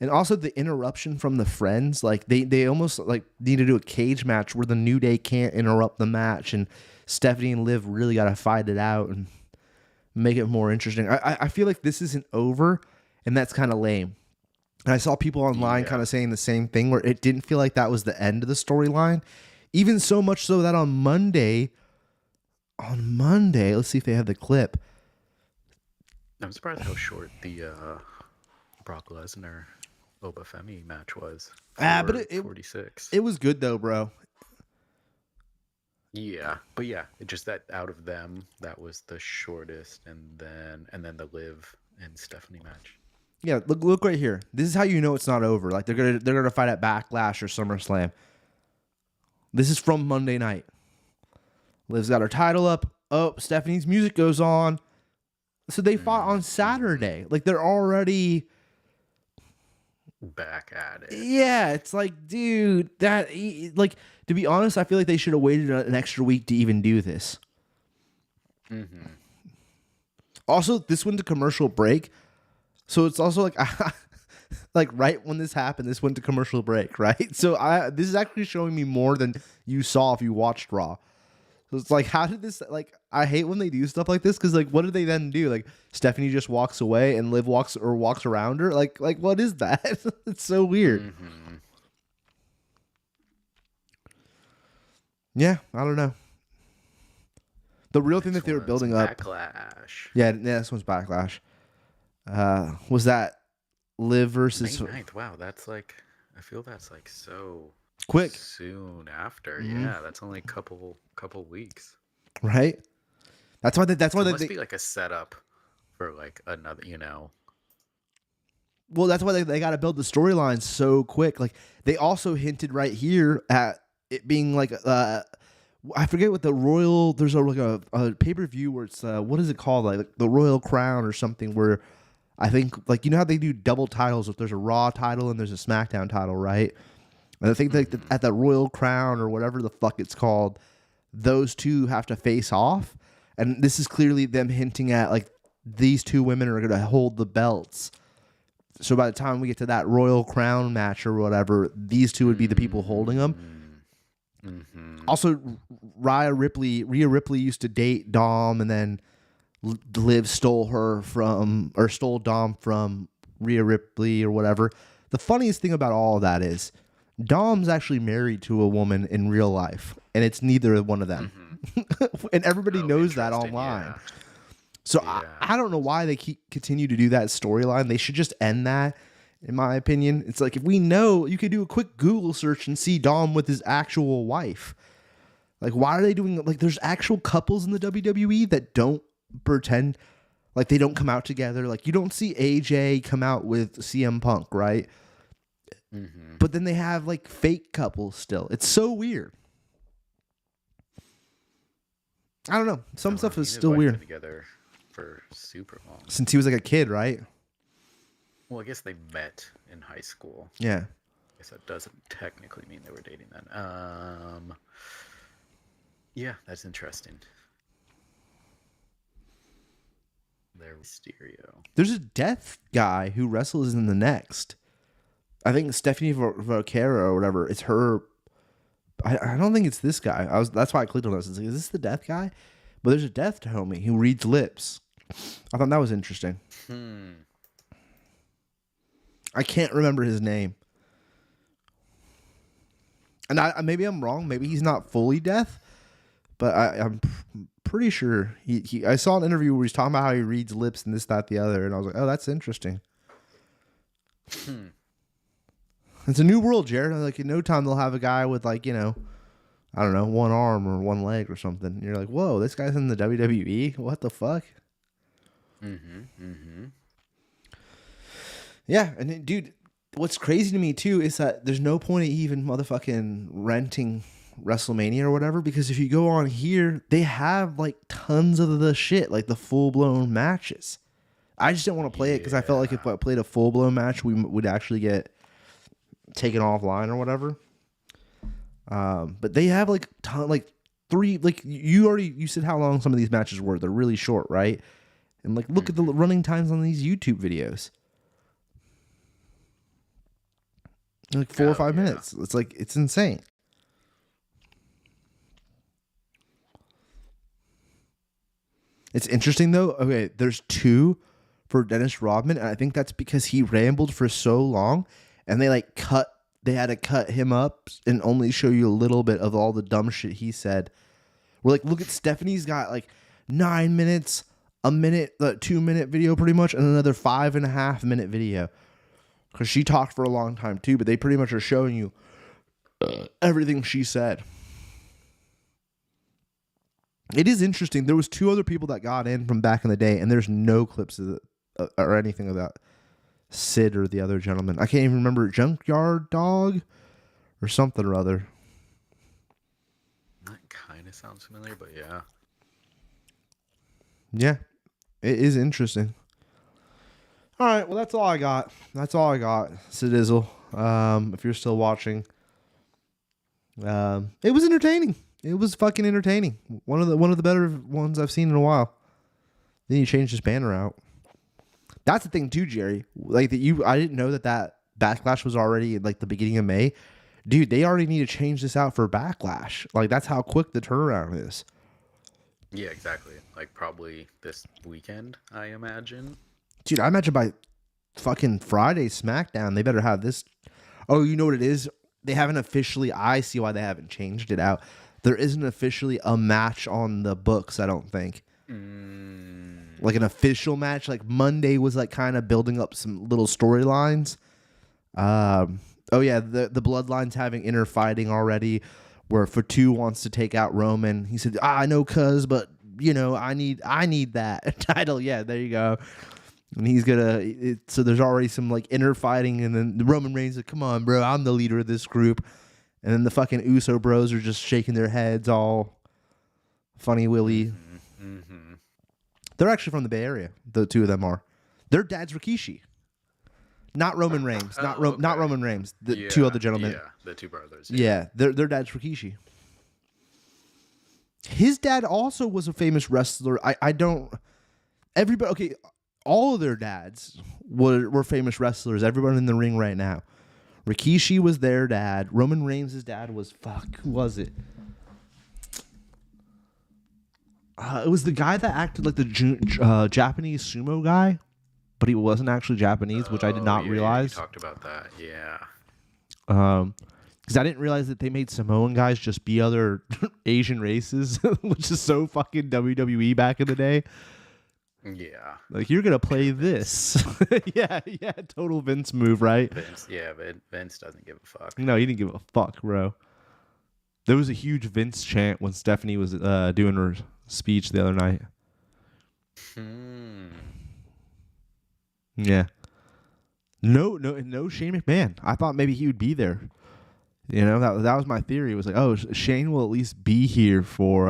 And also the interruption from the friends. Like they almost like need to do a cage match where the New Day can't interrupt the match, and Stephanie and Liv really gotta fight it out and make it more interesting. I feel like this isn't over, and that's kind of lame. And I saw people online kind of saying the same thing, where it didn't feel like that was the end of the storyline. Even so much so that on Monday, let's see if they have the clip. I'm surprised how short the Brock Lesnar Boba Femi match was. But it 46. It was good though, bro. Yeah, but yeah, it just that out of them, that was the shortest, and then the Liv and Stephanie match. Yeah, look right here. This is how you know it's not over. Like they're gonna fight at Backlash or SummerSlam. This is from Monday night. Liv's got her title up. Oh, Stephanie's music goes on. So they fought on Saturday. Like they're already back at it. Yeah, it's like, dude, like, to be honest, I feel like they should have waited an extra week to even do this. Also, this went to commercial break. So it's also like like right when this happened, this went to commercial break, right? So this is actually showing me more than you saw if you watched Raw. So it's like, how did this, like, I hate when they do stuff like this, because like, what do they then do? Like, Stephanie just walks away and Liv walks around her. Like what is that? It's so weird. Yeah, I don't know. The real thing that they were building up. Backlash. Yeah, this one's Backlash. Was that Liv versus May 9th. Wow, that's like, I feel that's like so quick soon after. Yeah, that's only a couple weeks. Right? That's why It must be like a setup for like another, Well, that's why they got to build the storyline so quick. Like they also hinted right here at it being like I forget what there's a pay-per-view where it's what is it called, like the Royal Crown or something, where I think, like, you know how they do double titles, if there's a Raw title and there's a SmackDown title, right? And I think like at the Royal Crown or whatever the fuck it's called, those two have to face off, and this is clearly them hinting at like these two women are going to hold the belts. So by the time we get to that Royal Crown match or whatever, these two would be the people holding them. Also, Rhea Ripley used to date Dom, and then Liv stole Dom from Rhea Ripley or whatever. The funniest thing about all of that is Dom's actually married to a woman in real life, and it's neither one of them. And everybody knows that online. Yeah. So I don't know why they continue to do that storyline. They should just end that, in my opinion. It's like, if we know, you could do a quick Google search and see Dom with his actual wife. Like, why are they doing, like, there's actual couples in the WWE that don't pretend, like, they don't come out together. Like, you don't see AJ come out with CM Punk, right? But then they have, like, fake couples still. It's so weird. I don't know. Some stuff is still weird. Together for super long. Since he was like a kid, right? Well, I guess they met in high school. Yeah. I guess that doesn't technically mean they were dating then. Yeah, that's interesting. They're Mysterio. There's a death guy who wrestles in the next. I think Stephanie Vaquero or whatever. It's her. I don't think it's this guy. That's why I clicked on this. It's like, is this the death guy? But there's a death homie who reads lips. I thought that was interesting. I can't remember his name. And maybe I'm wrong. Maybe he's not fully deaf. But I'm pretty sure I saw an interview where he's talking about how he reads lips and this, that, the other. And I was like, oh, that's interesting. It's a new world, Jared. Like in no time they'll have a guy with like, I don't know, one arm or one leg or something. And you're like, whoa, this guy's in the WWE? What the fuck? Yeah, and dude, what's crazy to me too is that there's no point of even motherfucking renting WrestleMania or whatever, because if you go on here, they have like tons of the shit, like the full-blown matches. I just didn't want to play it because I felt like if I played a full-blown match, we would actually get taken offline or whatever. But they have like three, like you said how long some of these matches were. They're really short, right? And like look at the running times on these YouTube videos. Like 4 or 5 minutes. It's like, it's insane. It's interesting though. Okay, there's 2 for Dennis Rodman, and I think that's because he rambled for so long, and they had to cut him up and only show you a little bit of all the dumb shit he said. We're like, look at Stephanie's got like 9 minutes, a minute, 2-minute video pretty much, and another 5.5-minute video. Because she talked for a long time too, but they pretty much are showing you everything she said. It is interesting. There was 2 other people that got in from back in the day, and there's no clips of or anything of that. Sid or the other gentleman. I can't even remember. Junkyard Dog or something or other. That kind of sounds familiar, but yeah. Yeah, it is interesting. All right, well, that's all I got. Sidizzle. If you're still watching, it was entertaining. It was fucking entertaining. One of the better ones I've seen in a while. Then you changed his banner out. That's the thing too, Jerry. Like I didn't know that Backlash was already like the beginning of May. Dude, they already need to change this out for Backlash. Like that's how quick the turnaround is. Yeah, exactly. Like probably this weekend, I imagine. Dude, I imagine by fucking Friday SmackDown, they better have this. Oh, you know what it is? They haven't officially. I see why they haven't changed it out. There isn't officially a match on the books, I don't think. Like an official match. Like Monday was like kind of building up some little storylines. Oh yeah, the Bloodline's having inner fighting already, where Fatu wants to take out Roman. He said, I know, cuz, but I need that title. Yeah, there you go. And he's gonna. So there's already some like inner fighting, and then the Roman Reigns like, come on, bro, I'm the leader of this group. And then the fucking Uso bros are just shaking their heads all funny willy. They're actually from the Bay Area. The 2 of them are. Their dad's Rikishi. Not Roman Reigns. Not Roman Reigns. The 2 other gentlemen. Yeah, the 2 brothers. Yeah, their dad's Rikishi. His dad also was a famous wrestler. I don't... Everybody... Okay, all of their dads were famous wrestlers. Everyone in the ring right now. Rikishi was their dad. Roman Reigns' dad was... Who was it? It was the guy that acted like the Japanese sumo guy, but he wasn't actually Japanese, which I did not realize. You talked about that, yeah. Because I didn't realize that they made Samoan guys just be other Asian races, which is so fucking WWE back in the day. Yeah. Like, you're going to play this. yeah, total Vince move, right? Vince doesn't give a fuck. No, he didn't give a fuck, bro. There was a huge Vince chant when Stephanie was doing her speech the other night. Yeah. No Shane McMahon. I thought maybe he would be there. That was my theory. It was like, oh, Shane will at least be here for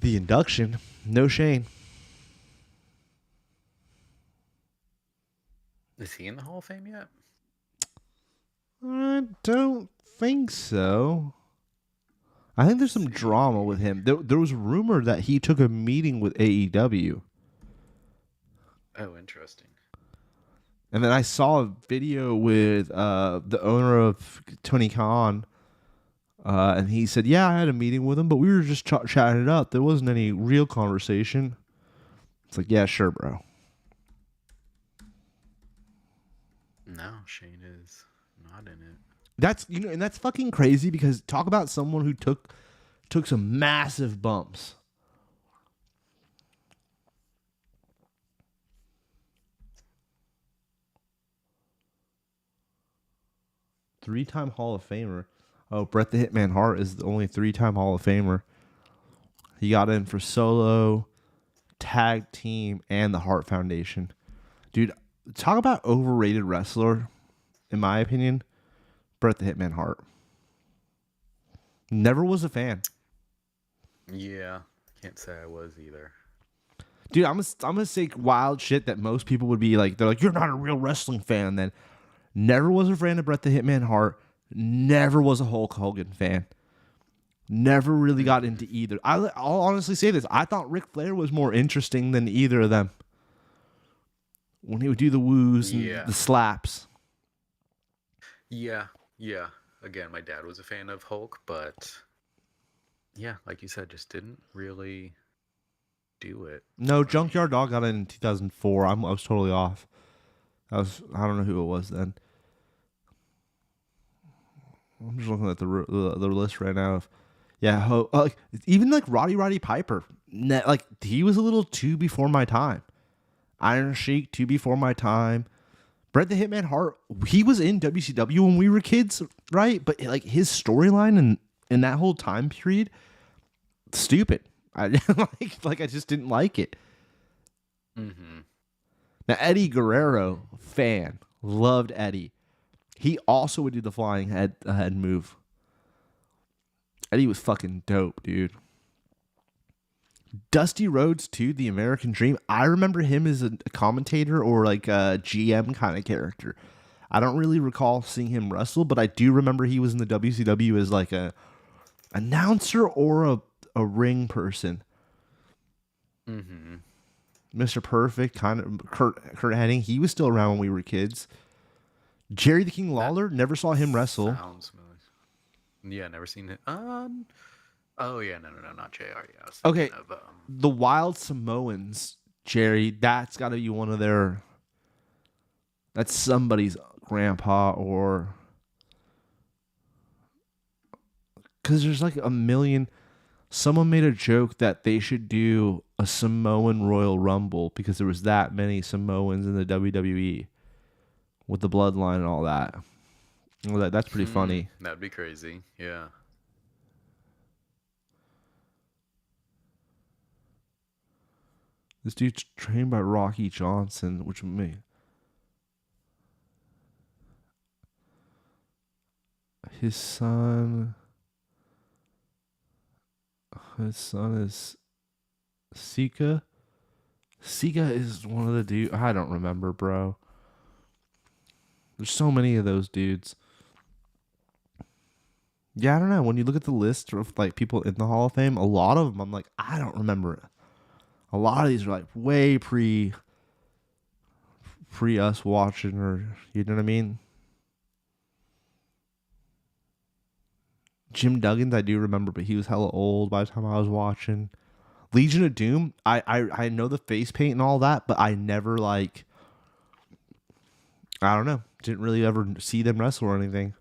the induction. No Shane. Is he in the Hall of Fame yet? I don't think so. I think there's some drama with him. There was a rumor that he took a meeting with AEW. Oh, interesting. And then I saw a video with the owner of Tony Khan, and he said, "Yeah, I had a meeting with him, but we were just chatting it up. There wasn't any real conversation." It's like, yeah, sure, bro. No, Shane is not in it. That's and that's fucking crazy because talk about someone who took some massive bumps. Three-time Hall of Famer. Oh, Bret the Hitman Hart is the only three-time Hall of Famer. He got in for solo, tag team, and the Hart Foundation. Dude, talk about overrated wrestler, in my opinion. Bret the Hitman Hart. Never was a fan. Yeah, can't say I was either. Dude, I'm gonna say wild shit that most people would be like, they're like, you're not a real wrestling fan then. Never was a fan of Bret the Hitman Hart. Never was a Hulk Hogan fan. Never really got into either. I'll honestly say this. I thought Ric Flair was more interesting than either of them. When he would do the woos and the slaps. Yeah. Again, my dad was a fan of Hulk, but yeah, like you said, just didn't really do it. No, Junkyard Dog got in 2004. I was totally off. I don't know who it was then. I'm just looking at the list right now. Even like Roddy Piper. Like he was a little too before my time. Iron Sheik too before my time. Bret the Hitman Hart, he was in WCW when we were kids, right? But like his storyline in that whole time period, stupid. I I just didn't like it. Mm-hmm. Now Eddie Guerrero, fan, loved Eddie. He also would do the flying head move. Eddie was fucking dope, dude. Dusty Rhodes too, the American Dream. I remember him as a commentator or like a GM kind of character. I don't really recall seeing him wrestle, but I do remember he was in the WCW as like a announcer or a ring person. Mm-hmm. Mr. Perfect, kind of Kurt Hennig. He was still around when we were kids. Jerry the King Lawler, never saw him wrestle. Sounds familiar. Yeah, never seen it. Oh yeah, no, not JR. Yeah, I was Okay, thinking of, the Wild Samoans, Jerry. That's got to be one of their. That's somebody's grandpa or. Because there's like a million. Someone made a joke that they should do a Samoan Royal Rumble because there was that many Samoans in the WWE with the bloodline and all that. Well, that's pretty funny. That'd be crazy. Yeah. This dude's trained by Rocky Johnson, which me. His son is Sika. Sika is one of the dudes. I don't remember, bro. There's so many of those dudes. Yeah, I don't know. When you look at the list of like people in the Hall of Fame, a lot of them I'm like, I don't remember it. A lot of these are like way pre us watching, or you know what I mean? Jim Duggins, I do remember, but he was hella old by the time I was watching. Legion of Doom, I know the face paint and all that, but I never like, I don't know, didn't really ever see them wrestle or anything.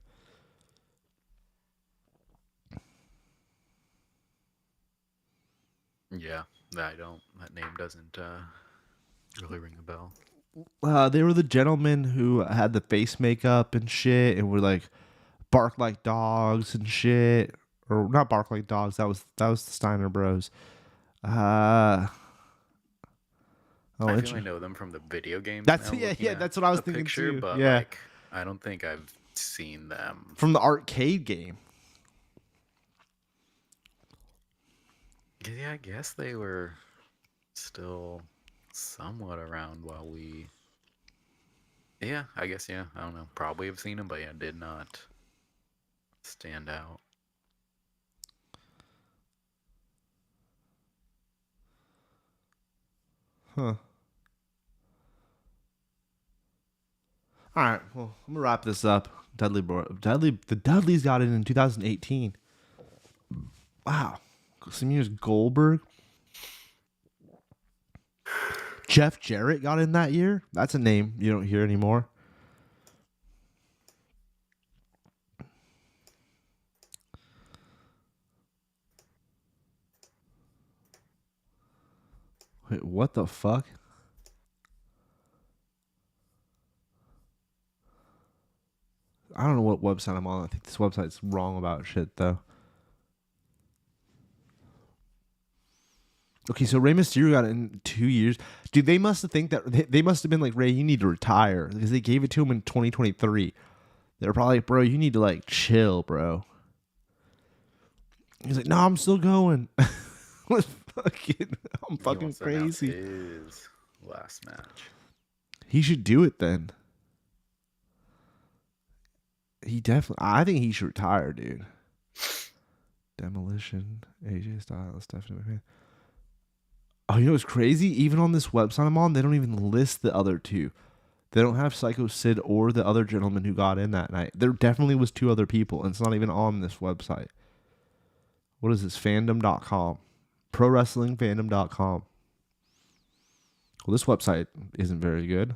Yeah, that name doesn't really ring a bell. They were the gentlemen who had the face makeup and shit, and were like bark like dogs and shit, or not bark like dogs. That was the Steiner Bros. I feel I know them from the video games. That's that's what I was thinking too. But yeah, like, I don't think I've seen them from the arcade game. Yeah, I guess they were still somewhat around while we Yeah, I guess, yeah. I don't know. Probably have seen him, but yeah, did not stand out. Huh. All right. Well, I'm gonna wrap this up. The Dudleys got it in 2018. Wow. Some years Goldberg. Jeff Jarrett got in that year. That's a name you don't hear anymore. Wait, what the fuck? I don't know what website I'm on. I think this website's wrong about shit, though. Okay, so Rey Mysterio got it in 2 years. Dude, they must have think that they must have been like, Rey, you need to retire because they gave it to him in 2023. They're probably like, bro, you need to like chill, bro. He's like, no, I'm still going. I'm He fucking wants to announce crazy. his last match. He should do it then. I think he should retire, dude. Demolition, AJ Styles, Stephanie McMahon. Oh, you know what's crazy? Even on this website I'm on, they don't even list the other two. They don't have Psycho Sid or the other gentleman who got in that night. There definitely was 2 other people, and it's not even on this website. What is this? Fandom.com. ProWrestlingFandom.com. Well, this website isn't very good.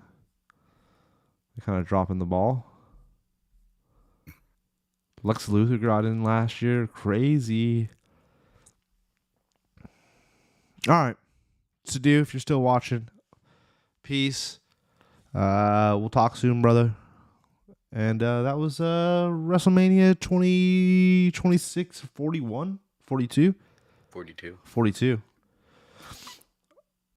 They're kind of dropping the ball. Lex Luthor got in last year. Crazy. All right. So, dude, if you're still watching, peace. We'll talk soon, brother. And that was WrestleMania 2026 41 42 42. 42.